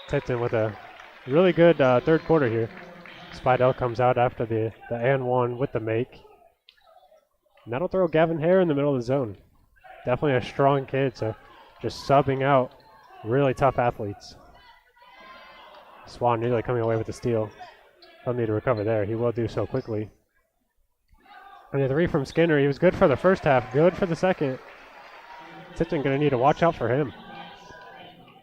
Tipton with a really good third quarter here. Spidell comes out after the and 1 with the make. And that'll throw Gavin Hare in the middle of the zone. Definitely a strong kid, so just subbing out really tough athletes. Swan nearly coming away with the steal. He'll need to recover there. He will do so quickly. And the 3 from Skinner. He was good for the first half, good for the second. Tipton going to need to watch out for him.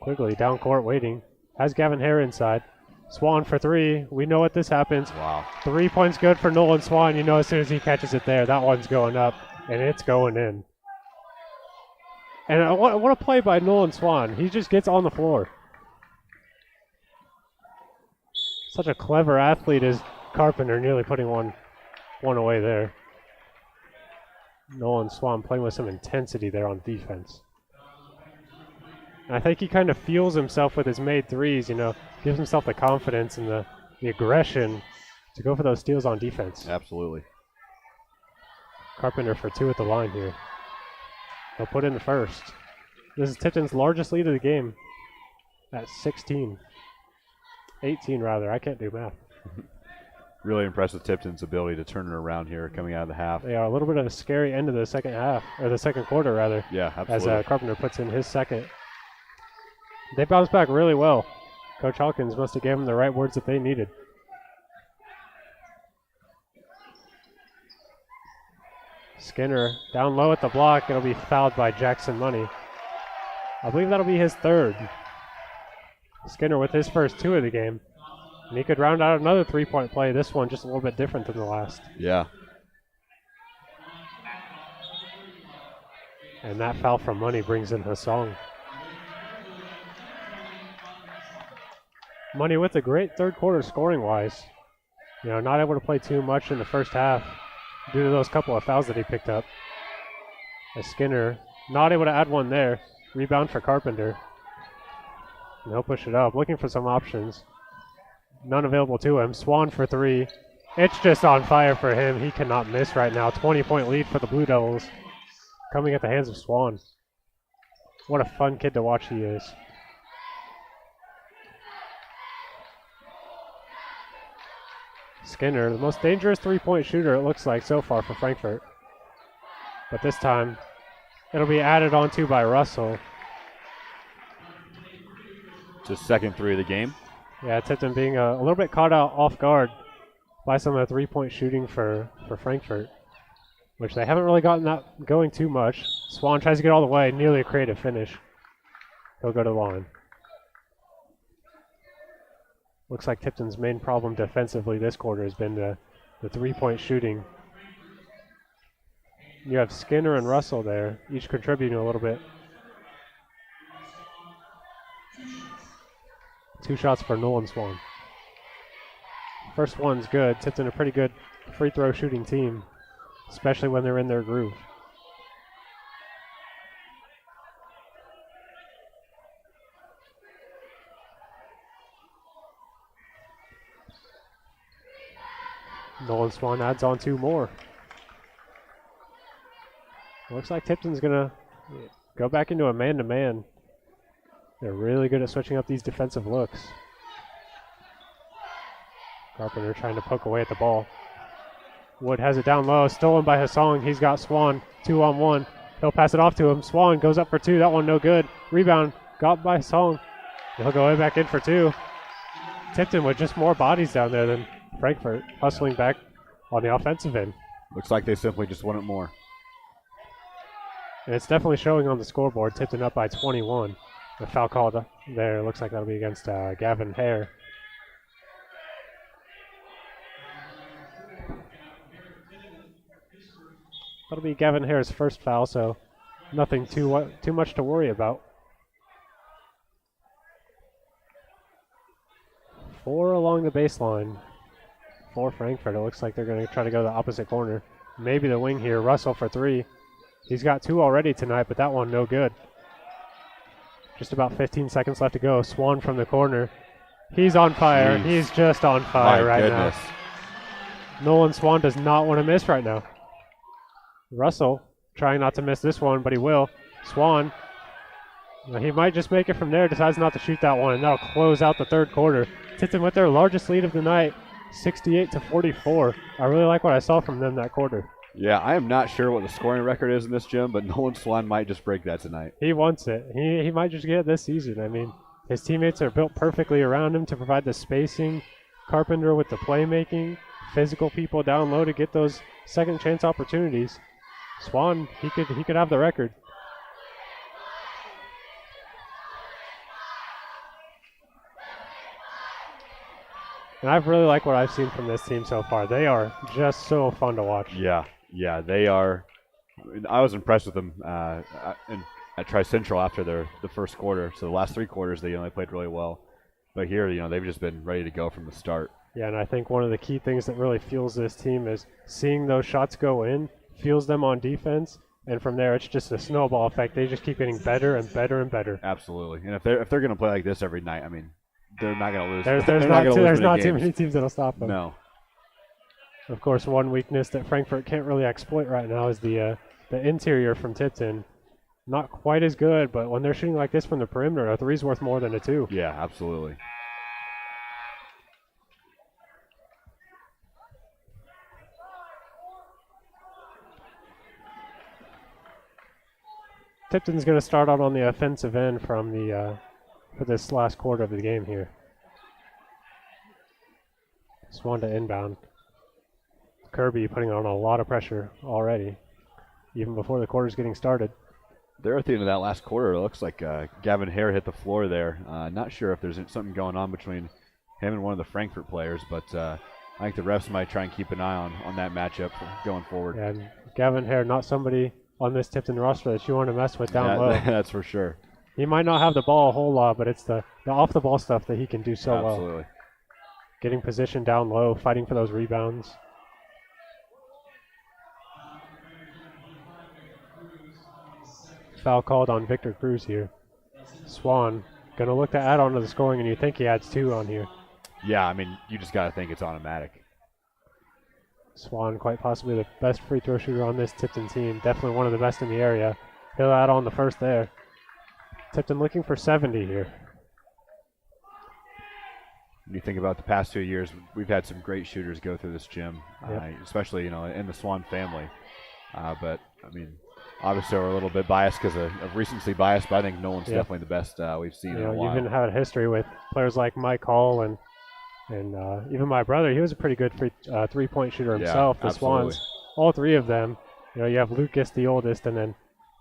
Quigley down court waiting. Has Gavin Hare inside. Swan for 3. We know what this happens. Wow. 3 points good for Nolan Swan. You know as soon as he catches it there, that one's going up. and it's going in. And what a play by Nolan Swan. He just gets on the floor. Such a clever athlete is Carpenter, nearly putting one away there. Nolan Swan playing with some intensity there on defense. And I think he kind of fuels himself with his made threes, gives himself the confidence and the aggression to go for those steals on defense. Absolutely. Carpenter for 2 at the line here. He'll put in the first. This is Tipton's largest lead of the game at 16. 18 rather. I can't do math. Really impressed with Tipton's ability to turn it around here coming out of the half. They are a little bit of a scary end of the second half, or the second quarter rather. Yeah, absolutely. As Carpenter puts in his second. They bounced back really well. Coach Hawkins must have given them the right words that they needed. Skinner down low at the block. It'll be fouled by Jackson Money. I believe that'll be his third. Skinner with his first 2 of the game. And he could round out another 3-point play. This one just a little bit different than the last. Yeah. And that foul from Money brings in Hassan. Money with a great third quarter scoring-wise. Not able to play too much in the first half due to those couple of fouls that he picked up. As Skinner not able to add one there. Rebound for Carpenter. And he'll push it up, looking for some options. None available to him. Swan for 3. It's just on fire for him. He cannot miss right now. 20-point lead for the Blue Devils. Coming at the hands of Swan. What a fun kid to watch he is. Skinner, the most dangerous 3-point shooter it looks like so far for Frankfort. But this time, it'll be added on to by Russell. Just second 3 of the game. Yeah, Tipton being a little bit caught out off guard by some of the 3-point shooting for Frankfort, which they haven't really gotten that going too much. Swan tries to get all the way, nearly a creative finish. He'll go to the line. Looks like Tipton's main problem defensively this quarter has been the 3-point shooting. You have Skinner and Russell there, each contributing a little bit. 2 shots for Nolan Swan. First one's good. Tipton a pretty good free throw shooting team, especially when they're in their groove. Nolan Swan adds on 2 more. Looks like Tipton's going to go back into a man-to-man. They're really good at switching up these defensive looks. Carpenter trying to poke away at the ball. Wood has it down low, stolen by Hassan. He's got Swan 2-on-1. He'll pass it off to him. Swan goes up for 2. That one no good. Rebound got by Hassan. He'll go way back in for 2. Tipton with just more bodies down there than Frankfort, hustling back on the offensive end. Looks like they simply just wanted more. And it's definitely showing on the scoreboard. Tipton up by 21. The foul called there. Looks like that'll be against Gavin Hare. That'll be Gavin Hare's first foul, so nothing too much to worry about. 4 along the baseline for Frankfurt. It looks like they're going to try to go to the opposite corner. Maybe the wing here. Russell for 3. He's got 2 already tonight, but that one no good. Just about 15 seconds left to go. Swan from the corner. He's on fire. Jeez. He's just on fire My right goodness. now. Nolan Swan does not want to miss right now. Russell trying not to miss this one, but he will. Swan, he might just make it from there. Decides not to shoot that one, and that'll close out the third quarter. Tipton with their largest lead of the night, 68-44. I really like what I saw from them that quarter. Yeah, I am not sure what the scoring record is in this gym, but Nolan Swan might just break that tonight. He wants it. He might just get it this season. I mean, his teammates are built perfectly around him to provide the spacing. Carpenter with the playmaking, physical people down low to get those second chance opportunities. Swan, he could have the record. And I really like what I've seen from this team so far. They are just so fun to watch. Yeah, they are I was impressed with them at Tri Central after the first quarter. So the last 3 quarters they played really well, but here they've just been ready to go from the start. Yeah, and I think one of the key things that really fuels this team is seeing those shots go in, fuels them on defense, and from there it's just a snowball effect. They just keep getting better and better and better. Absolutely, and if they're going to play like this every night, I mean, they're not going to lose. There's not too many teams that'll stop them. No. Of course, one weakness that Frankfort can't really exploit right now is the interior from Tipton. Not quite as good, but when they're shooting like this from the perimeter, a 3's worth more than a 2. Yeah, absolutely. Tipton's going to start out on the offensive end from for this last quarter of the game here. Swan to inbound. Kirby putting on a lot of pressure already, even before the quarter's getting started. There at the end of that last quarter, it looks like Gavin Hare hit the floor there. Not sure if there's something going on between him and one of the Frankfort players, but I think the refs might try and keep an eye on that matchup going forward. And Gavin Hare, not somebody on this Tipton roster that you want to mess with down low. That's for sure. He might not have the ball a whole lot, but it's the off-the-ball stuff that he can do so well. Absolutely. Getting position down low, fighting for those rebounds. Foul called on Victor Cruz here. Swan going to look to add on to the scoring, and you think he adds 2 on here. Yeah, I mean, you just got to think it's automatic. Swan, quite possibly the best free throw shooter on this Tipton team. Definitely one of the best in the area. He'll add on the first there. Tipton looking for 70 here. When you think about the past 2 years, we've had some great shooters go through this gym, especially in the Swan family. But I mean, obviously we're a little bit biased because of recency bias, but I think Nolan's definitely the best we've seen in a while. You've even had a history with players like Mike Hall and even my brother. He was a pretty good three-point shooter himself. The absolutely. Swans, all 3 of them. You have Lucas, the oldest, and then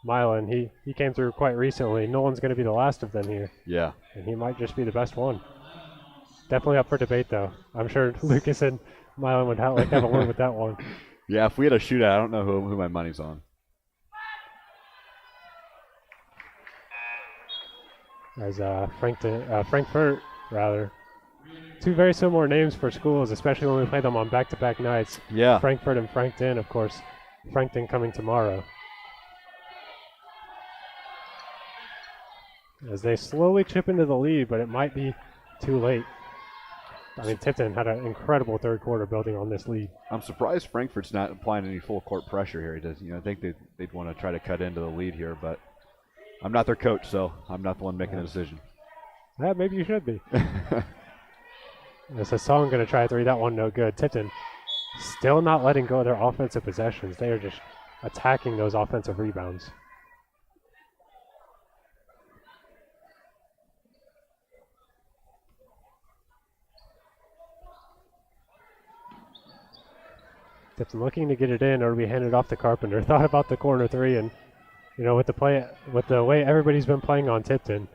Milan. He came through quite recently. Nolan's going to be the last of them here. Yeah. And he might just be the best one. Definitely up for debate, though. I'm sure Lucas and Milan would have a word with that one. Yeah, if we had a shootout, I don't know who my money's on. As Frankfort, rather. 2 very similar names for schools, especially when we play them on back-to-back nights. Yeah. Frankfort and Frankton, of course. Frankton coming tomorrow. As they slowly chip into the lead, but it might be too late. I mean, Tipton had an incredible third quarter building on this lead. I'm surprised Frankfurt's not applying any full court pressure here. He does, I think they'd want to try to cut into the lead here, but I'm not their coach, so I'm not the one making the decision. Yeah, maybe you should be. As Hassan going to try a 3, that one no good. Tipton still not letting go of their offensive possessions. They are just attacking those offensive rebounds. Tipton looking to get it in or to be handed off to Carpenter. Thought about the corner 3, and with the way everybody's been playing on Tipton,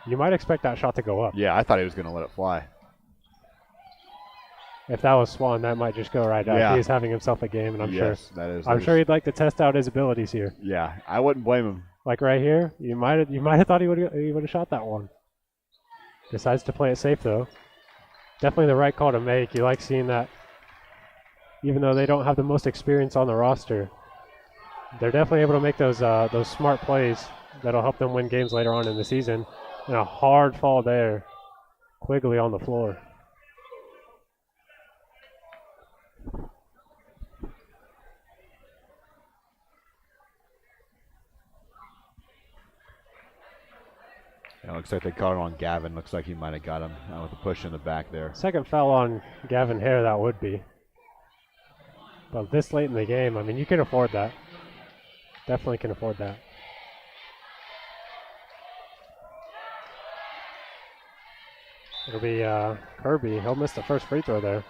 you might expect that shot to go up. Yeah, I thought he was going to let it fly. If that was Swan, that might just go right out. Yeah. He's having himself a game, and I'm That sure he'd like to test out his abilities here. Yeah, I wouldn't blame him. Like right here, you might have thought he would have shot that one. Decides to play it safe though. Definitely the right call to make. You like seeing that. Even though they don't have the most experience on the roster, they're definitely able to make those smart plays that'll help them win games later on in the season. And a hard fall there. Quigley on the floor. Yeah, looks like they caught it on Gavin. Looks like he might have got him with a push in the back there. Second foul on Gavin Hare, that would be. But this late in the game, I mean, you can afford that. Definitely can afford that. It'll be Kirby. He'll miss the first free throw there.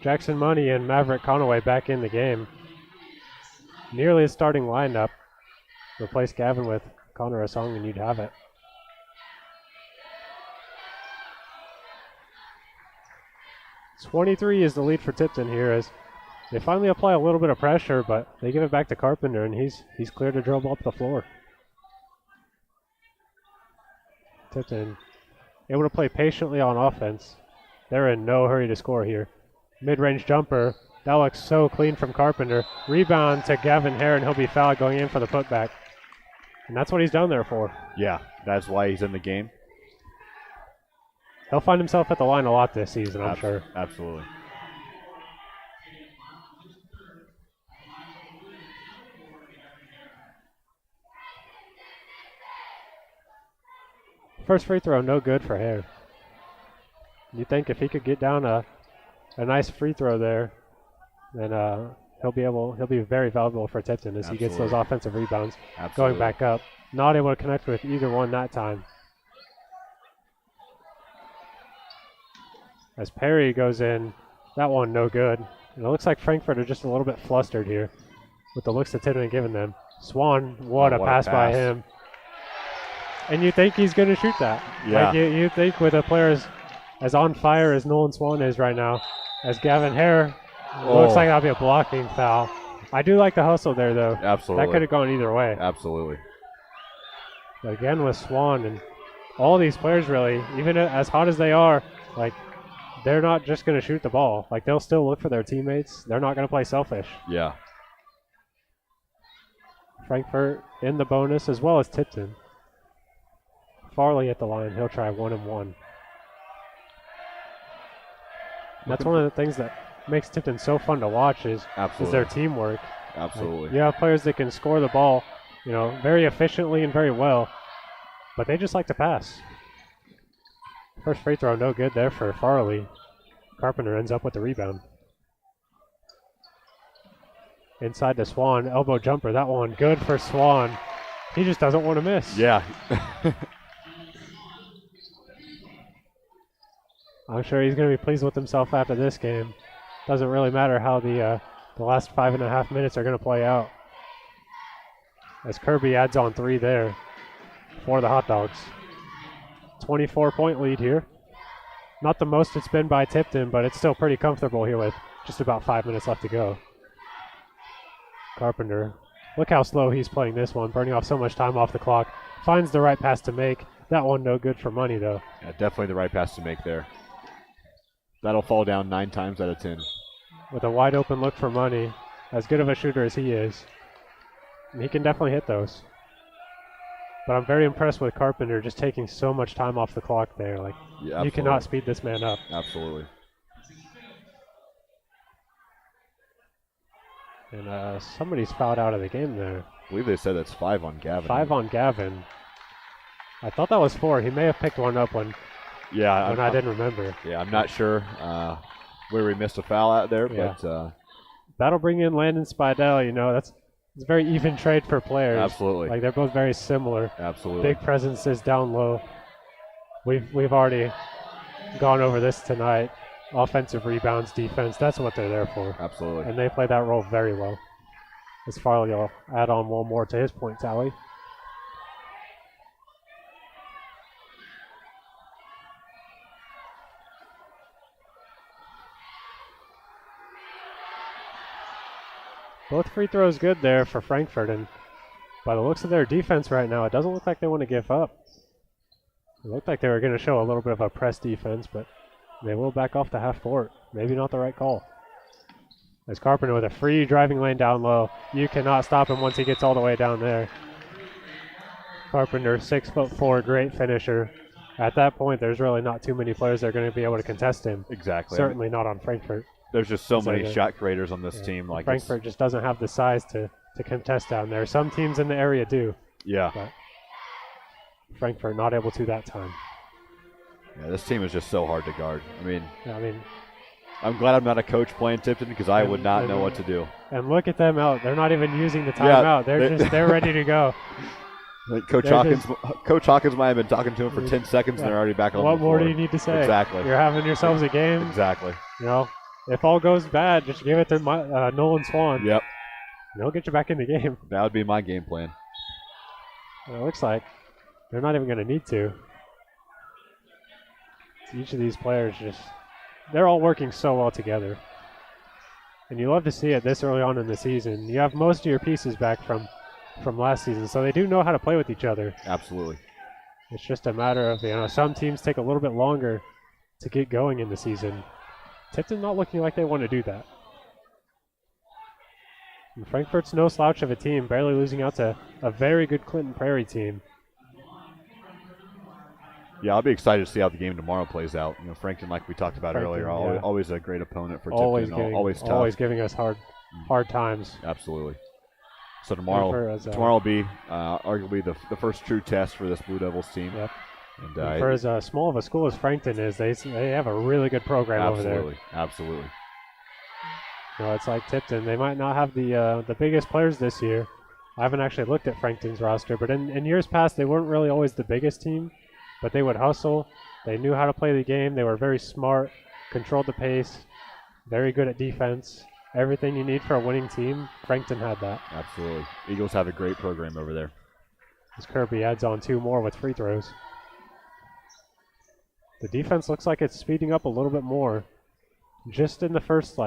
Jackson Money and Maverick Conaway back in the game. Nearly a starting lineup. Replace Gavin with Connor Asong and you'd have it. .23 is the lead for Tipton here as They finally apply a little bit of pressure, but they give it back to Carpenter, and he's clear to dribble up the floor. Tipton able to play patiently on offense. They're in no hurry to score here. Mid-range jumper. That looks so clean from Carpenter. Rebound to Gavin Hare, and he'll be fouled going in for the putback. And that's what he's down there for. Yeah, that's why he's in the game. He'll find himself at the line a lot this season, I'm sure. Absolutely. First free throw, no good for Hare. You think if he could get down a nice free throw there, then he'll be very valuable for Tipton as he gets those offensive rebounds. Absolutely. Going back up. Not able to connect with either one that time. As Perry goes in, that one no good. And it looks like Frankfort are just a little bit flustered here with the looks that Tipton given them. Swan, what a pass by him. And you think he's going to shoot that. Yeah. Like you think with a player as on fire as Nolan Swan is right now, as Gavin Hare, looks like that'll be a blocking foul. I do like the hustle there, though. Absolutely. That could have gone either way. Absolutely. But again with Swan and all these players really, even as hot as they are, like they're not just going to shoot the ball. Like they'll still look for their teammates. They're not going to play selfish. Yeah. Frankfort in the bonus as well as Tipton. Farley at the line. He'll try 1-and-1. That's one of the things that makes Tipton so fun to watch is their teamwork. Absolutely. Like, you have players that can score the ball, very efficiently and very well, but they just like to pass. First free throw, no good there for Farley. Carpenter ends up with the rebound. Inside to Swan, elbow jumper. That one good for Swan. He just doesn't want to miss. Yeah. I'm sure he's going to be pleased with himself after this game. Doesn't really matter how the last 5.5 minutes are going to play out. As Kirby adds on 3 there for the Hot Dogs. 24-point lead here. Not the most it's been by Tipton, but it's still pretty comfortable here with just about 5 minutes left to go. Carpenter, look how slow he's playing this one, burning off so much time off the clock. Finds the right pass to make. That one no good for money, though. Yeah, definitely the right pass to make there. That'll fall down 9 times out of 10. With a wide open look for money, as good of a shooter as he is, and he can definitely hit those. But I'm very impressed with Carpenter just taking so much time off the clock there. Like, Yeah, you cannot speed this man up. Absolutely. And somebody's fouled out of the game there. I believe they said that's 5 on Gavin. 5 on Gavin. I thought that was 4. He may have picked one up when I didn't remember. Yeah, I'm not sure where we missed a foul out there, Yeah. but That'll bring in Landon Spidell. It's a very even trade for players. Absolutely. Like they're both very similar. Absolutely. Big presences down low. We've already gone over this tonight. Offensive rebounds, defense, that's what they're there for. Absolutely. And they play that role very well. As Farley will add on one more to his point tally. Both free throws good there for Frankfort, and by the looks of their defense right now, it doesn't look like they want to give up. It looked like they were going to show a little bit of a press defense, but they will back off the half court. Maybe not the right call. As Carpenter with a free driving lane down low. You cannot stop him once he gets all the way down there. Carpenter, 6'4", great finisher. At that point, there's really not too many players that are going to be able to contest him. Exactly. Certainly not on Frankfort. There's just so many shot creators on this Yeah. team. Like Frankfort just doesn't have the size to contest down there. Some teams in the area do. Yeah. But Frankfort not able to that time. Yeah, this team is just so hard to guard. I mean, Yeah, I'm glad I'm not a coach playing Tipton because I would not know what to do. and look at them out. They're not even using the Yeah, timeout. They're ready to go. Like Coach They're Hawkins might have been talking to him for 10 seconds and they're already back on What the floor. more do you need to say? Exactly. You're having yourselves a game. Exactly. If all goes bad, just give it to Nolan Swan. Yep. And he'll get you back in the game. That would be my game plan. It looks like they're not even going to need to. Each of these players they're all working so well together. and you love to see it this early on in the season. You have most of your pieces back from last season, so they do know how to play with each other. Absolutely. It's just a matter of, some teams take a little bit longer to get going in the season. Tipton not looking like they want to do that. And Frankfort's no slouch of a team, barely losing out to a very good Clinton Prairie team. Yeah, I'll be excited to see how the game tomorrow plays out. Frankton, like we talked about earlier, always a great opponent for Tipton. Always tough. Always giving us hard times. Absolutely. So tomorrow will be arguably the first true test for this Blue Devils team. Yep. And, for as small of a school as Frankton is, they have a really good program over there. Absolutely. It's like Tipton. They might not have the biggest players this year. I haven't actually looked at Frankton's roster, but in years past, they weren't really always the biggest team, but they would hustle. They knew how to play the game. They were very smart, controlled the pace, very good at defense. Everything you need for a winning team, Frankton had that. Absolutely. Eagles have a great program over there. As Kirby adds on 2 more with free throws. The defense looks like it's speeding up a little bit more. Just in the first,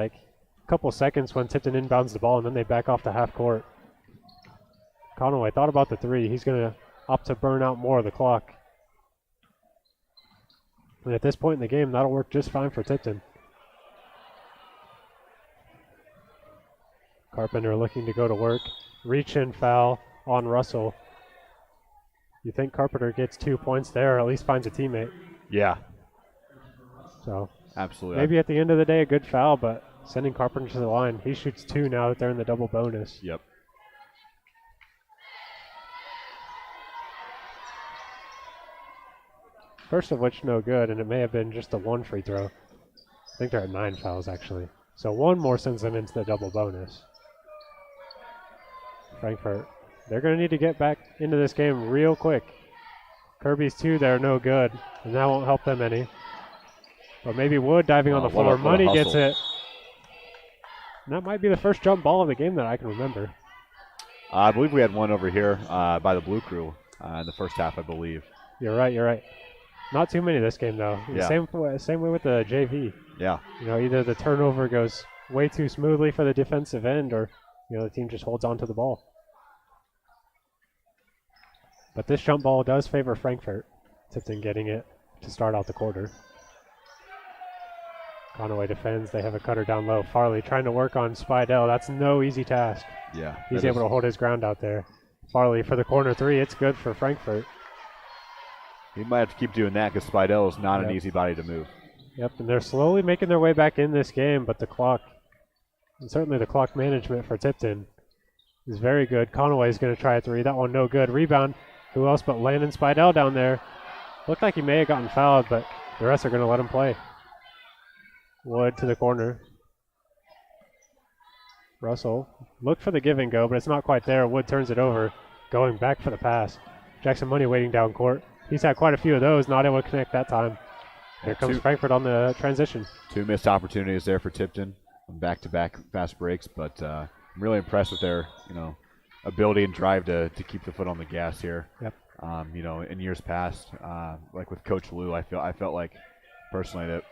couple seconds when Tipton inbounds the ball, and then they back off to half court. Conaway thought about the 3. He's going to opt to burn out more of the clock. And at this point in the game, that'll work just fine for Tipton. Carpenter looking to go to work. Reach in foul on Russell. You think Carpenter gets 2 points there, or at least finds a teammate. Yeah. So absolutely. Maybe at the end of the day, a good foul, but sending Carpenter to the line. He shoots 2 now that they're in the double bonus. Yep. First of which, no good, and it may have been just a 1 free throw. I think they're at 9 fouls, actually. So 1 more sends them into the double bonus. Frankfort, they're going to need to get back into this game real quick. Kirby's 2 there, no good, and that won't help them any. But maybe Wood diving on the floor. Money gets it. And that might be the first jump ball of the game that I can remember. I believe we had one over here by the Blue Crew in the first half, I believe. You're right. Not too many this game, though. Yeah. Same way with the JV. Yeah. Either the turnover goes way too smoothly for the defensive end, or the team just holds on to the ball. But this jump ball does favor Frankfort. Tipton getting it to start out the quarter. Conaway defends. They have a cutter down low. Farley trying to work on Spidell. That's no easy task. Yeah. He's able to hold his ground out there. Farley for the corner 3. It's good for Frankfort. He might have to keep doing that because Spidell is not an easy body to move. Yep, and they're slowly making their way back in this game, but the clock, and certainly the clock management for Tipton, is very good. Conaway is going to try a 3. That one no good. Rebound. Who else but Landon Spidell down there? Looked like he may have gotten fouled, but the rest are going to let him play. Wood to the corner. Russell looked for the give and go, but it's not quite there. Wood turns it over, going back for the pass. Jackson Money waiting down court. He's had quite a few of those, not able to connect that time. Here comes Frankfort on the transition. 2 missed opportunities there for Tipton, back-to-back fast breaks, but I'm really impressed with their, ability and drive to keep the foot on the gas here. Yep. In years past, like with Coach Lou, I felt like personally that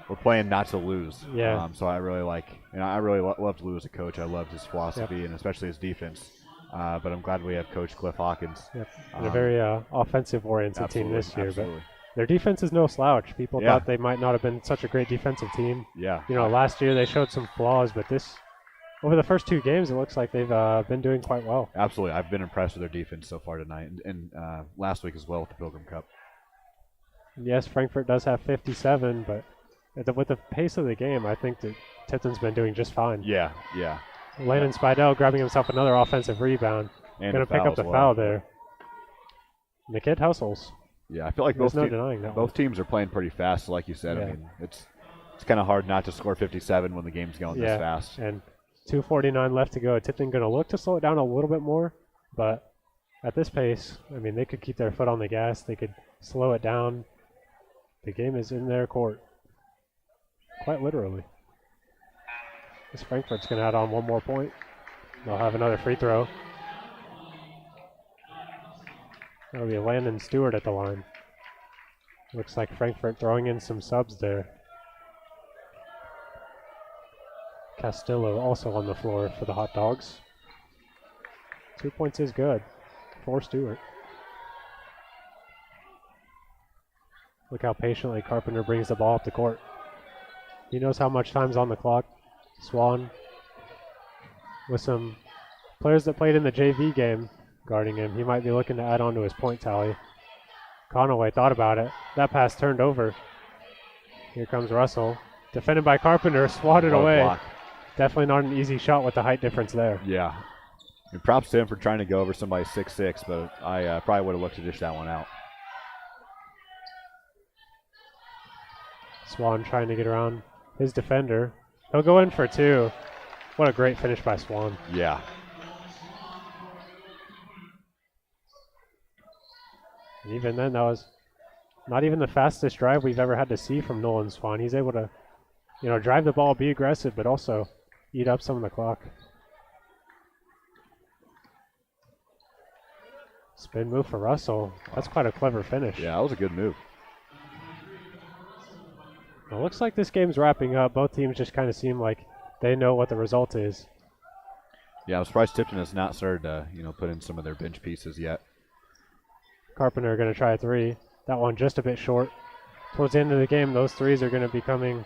we're playing not to lose. Yeah. So I really loved Lou as a coach. I loved his philosophy and especially his defense. But I'm glad we have Coach Cliff Hawkins. Yep. And a very offensive-oriented team this year. Absolutely. But their defense is no slouch. People thought they might not have been such a great defensive team. Yeah. Last year they showed some flaws, but over the first 2 games, it looks like they've been doing quite well. Absolutely. I've been impressed with their defense so far tonight and last week as well with the Pilgrim Cup. Yes, Frankfort does have 57, but with the pace of the game, I think that Tipton's been doing just fine. Yeah. Landon Spidell grabbing himself another offensive rebound. And going to pick up the foul there. And the kid hustles. Yeah, I feel like both teams are playing pretty fast, like you said. Yeah. I mean, it's kind of hard not to score 57 when the game's going this fast. And 2:49 left to go. Tipton going to look to slow it down a little bit more, but at this pace, I mean, they could keep their foot on the gas. They could slow it down. The game is in their court, quite literally. This Frankfort's going to add on 1 more point. They'll have another free throw. That'll be Landon Stewart at the line. Looks like Frankfort throwing in some subs there. Castillo also on the floor for the Hot Dogs. 2 points is good for Stewart. Look how patiently Carpenter brings the ball up the court. He knows how much time's on the clock. Swan with some players that played in the JV game guarding him. He might be looking to add on to his point tally. Conaway thought about it. That pass turned over. Here comes Russell. Defended by Carpenter, swatted What a away. block. Definitely not an easy shot with the height difference there. Yeah. And props to him for trying to go over somebody 6'6", but I probably would have looked to dish that one out. Swan trying to get around his defender. He'll go in for 2. What a great finish by Swan. Yeah. And even then, that was not even the fastest drive we've ever had to see from Nolan Swan. He's able to, drive the ball, be aggressive, but also eat up some of the clock. Spin move for Russell. That's quite a clever finish. Yeah, that was a good move. It looks like this game's wrapping up. Both teams just kind of seem like they know what the result is. Yeah, I'm surprised Tipton has not started to, put in some of their bench pieces yet. Carpenter going to try a 3. That one just a bit short. Towards the end of the game, those 3s are going to be coming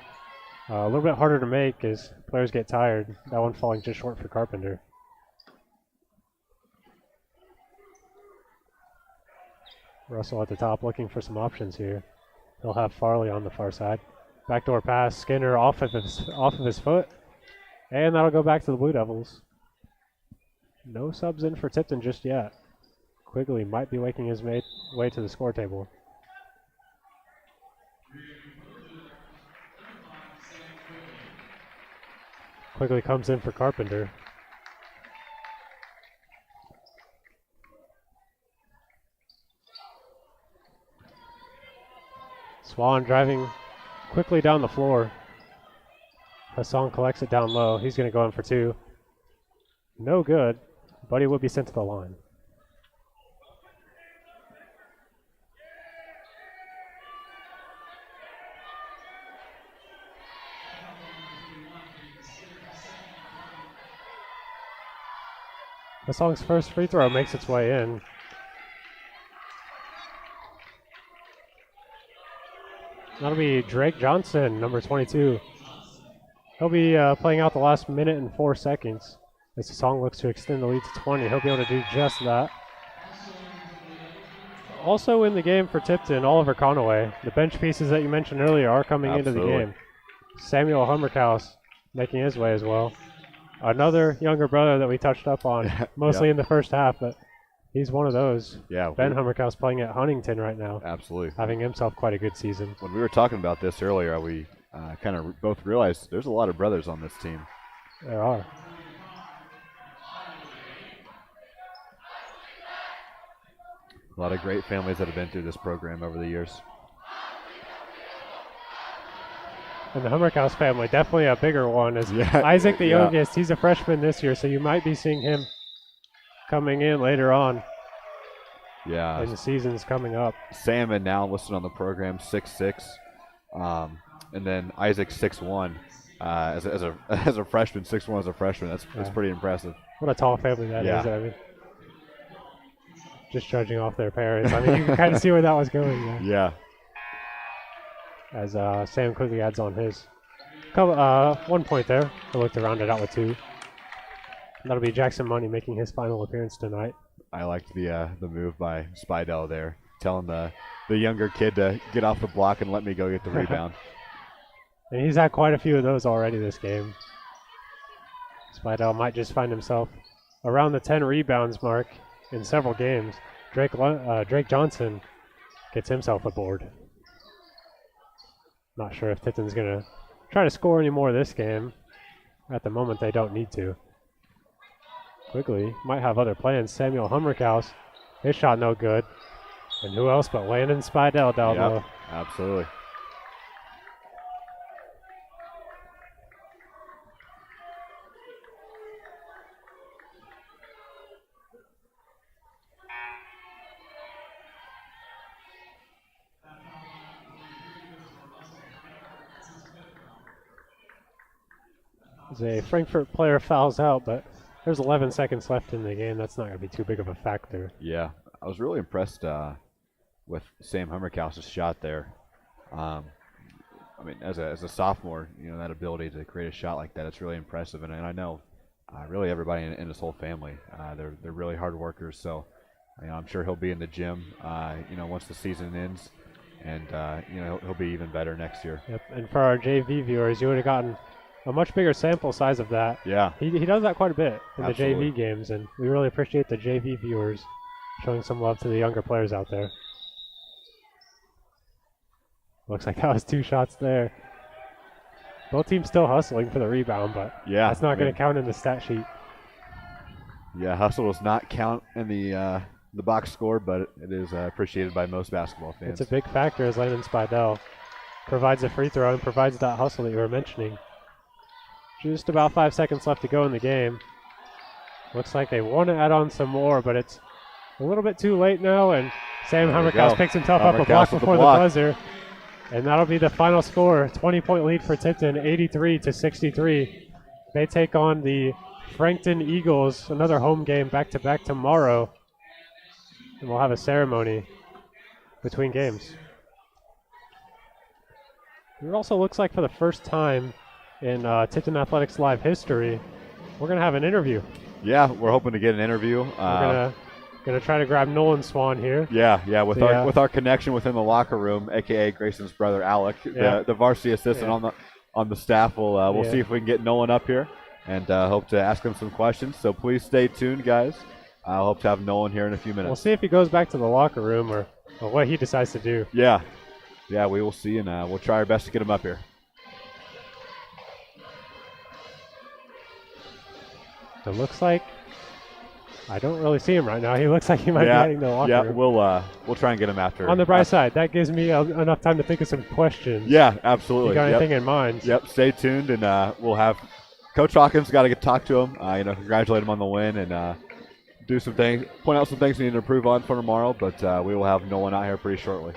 a little bit harder to make as players get tired. That one falling just short for Carpenter. Russell at the top looking for some options here. He'll have Farley on the far side. Backdoor pass, Skinner off of his foot. And that'll go back to the Blue Devils. No subs in for Tipton just yet. Quigley might be making his way to the score table. Quigley comes in for Carpenter. Swan driving quickly down the floor. Hassan collects it down low. He's going to go in for 2. No good, but he will be sent to the line. Hassan's first free throw makes its way in. That'll be Drake Johnson, number 22. He'll be playing out the last minute and 4 seconds. As the song looks to extend the lead to 20, he'll be able to do just that. Also in the game for Tipton, Oliver Conaway. The bench pieces that you mentioned earlier are coming into the game. Samuel Hummerkaus making his way as well. Another younger brother that we touched up on, mostly in the first half, but he's one of those. Yeah. Ben Hummerkaus playing at Huntington right now. Absolutely. Having himself quite a good season. When we were talking about this earlier, we kind of both realized there's a lot of brothers on this team. There are. A lot of great families that have been through this program over the years. And the Hummerkaus family, definitely a bigger one. As Isaac, the youngest, he's a freshman this year, so you might be seeing him coming in later on. Yeah. And the season's coming up. Sam and now listed on the program 6'6", and then Isaac 6'1". As a freshman, 6'1" as a freshman. That's pretty impressive. What a tall family that is. I mean, just judging off their parents. I mean, you can kind of see where that was going. Yeah. As Sam quickly adds on his. 1 point there. He'll look to round it out with 2. That'll be Jackson Money making his final appearance tonight. I liked the move by Spidell there, telling the younger kid to get off the block and let me go get the rebound. And he's had quite a few of those already this game. Spidell might just find himself around the 10 rebounds mark in several games. Drake Johnson gets himself a board. Not sure if Tipton's going to try to score any more this game. At the moment, they don't need to. Quigley might have other plans. Samuel Hummerkaus, his shot no good. And who else but Landon Spidell down low. Absolutely. As a Frankfurt player fouls out, but there's 11 seconds left in the game. That's not going to be too big of a factor. Yeah, I was really impressed with Sam Hummerkaus' shot there. I mean, as a sophomore, that ability to create a shot like that, it's really impressive. And I know really everybody in his whole family, they're really hard workers. So, I'm sure he'll be in the gym, once the season ends, and he'll be even better next year. Yep. And for our JV viewers, you would have gotten a much bigger sample size of that. Yeah. He does that quite a bit in Absolutely. the JV games, and we really appreciate the JV viewers showing some love to the younger players out there. Looks like that was 2 shots there. Both teams still hustling for the rebound, but Yeah, that's not going to count in the stat sheet. Yeah, hustle does not count in the box score, but it is appreciated by most basketball fans. It's a big factor as Landon Spidell provides a free throw and provides that hustle that you were mentioning. Just about 5 seconds left to go in the game. Looks like they want to add on some more, but it's a little bit too late now, and Sam There we Hummerkaus go. picks himself up a Hummerkaus block with the before the block. buzzer. And that'll be the final score. 20-point lead for Tipton, 83-63. They take on the Frankton Eagles, another home game back-to-back tomorrow. And we'll have a ceremony between games. It also looks like for the first time in Tipton Athletics Live history, we're going to have an interview. Yeah, we're hoping to get an interview. We're gonna try to grab Nolan Swan here. Yeah, with our connection within the locker room, aka Grayson's brother Alec, the varsity assistant on the staff. We'll see if we can get Nolan up here and hope to ask him some questions. So please stay tuned, guys. I hope to have Nolan here in a few minutes. We'll see if he goes back to the locker room or what he decides to do. Yeah, we will see, and we'll try our best to get him up here. It looks like I don't really see him right now. He looks like he might be heading to the locker room. We'll try and get him after. On the bright side, that gives me enough time to think of some questions. Yeah, absolutely. You got anything in mind? Yep. Stay tuned, and we'll have Coach Hawkins. Got to get talk to him. Congratulate him on the win, and do some things, point out some things we need to improve on for tomorrow. But we will have Nolan out here pretty shortly.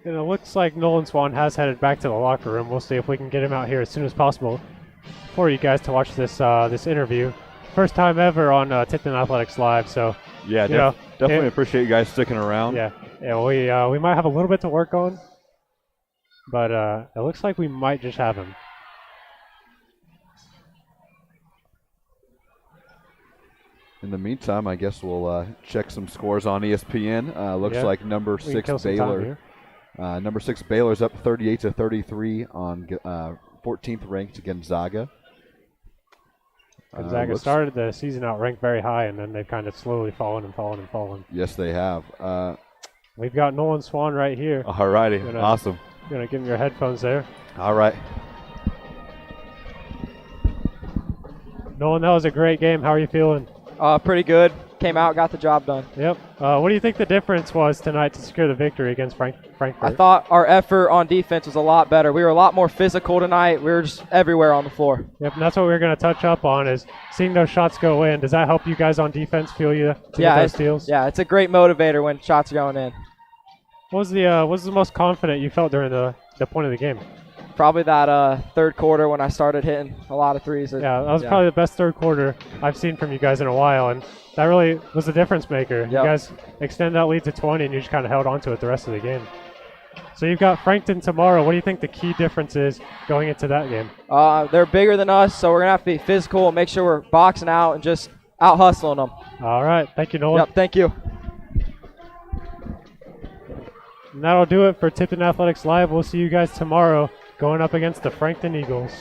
And it looks like Nolan Swan has headed back to the locker room. We'll see if we can get him out here as soon as possible for you guys to watch this this interview. First time ever on Tipton Athletics Live, so Yeah, definitely appreciate you guys sticking around. yeah, Yeah, we might have a little bit to work on, but it looks like we might just have him. In the meantime, I guess we'll check some scores on ESPN. Looks Yeah, like number we can 6 kill some time Baylor. here. Number 6 Baylor's up 38-33 on 14th ranked Gonzaga. Gonzaga started the season out ranked very high, and then they've kind of slowly fallen and fallen and fallen. Yes, they have. We've got Nolan Swan right here. All righty, awesome. Gonna give him your headphones there. All right. Nolan, that was a great game. How are you feeling? Pretty good. Came out, got the job done. Yep. What do you think the difference was tonight to secure the victory against Frankfort? I thought our effort on defense was a lot better. We were a lot more physical tonight. We were just everywhere on the floor. Yep, and that's what we were going to touch up on is seeing those shots go in. Does that help you guys on defense feel you to get those steals? Yeah, it's a great motivator when shots are going in. What was the most confident you felt during the point of the game? Probably that third quarter when I started hitting a lot of threes. Yeah, that was probably the best third quarter I've seen from you guys in a while, and that really was the difference maker. You guys extended that lead to 20, and you just kind of held on to it the rest of the game. So you've got Frankton tomorrow. What do you think the key difference is going into that game? They're bigger than us, so we're going to have to be physical and make sure we're boxing out and just out-hustling them. All right. Thank you, Nolan. Yep, thank you. And that'll do it for Tipton Athletics Live. We'll see you guys tomorrow going up against the Frankton Eagles.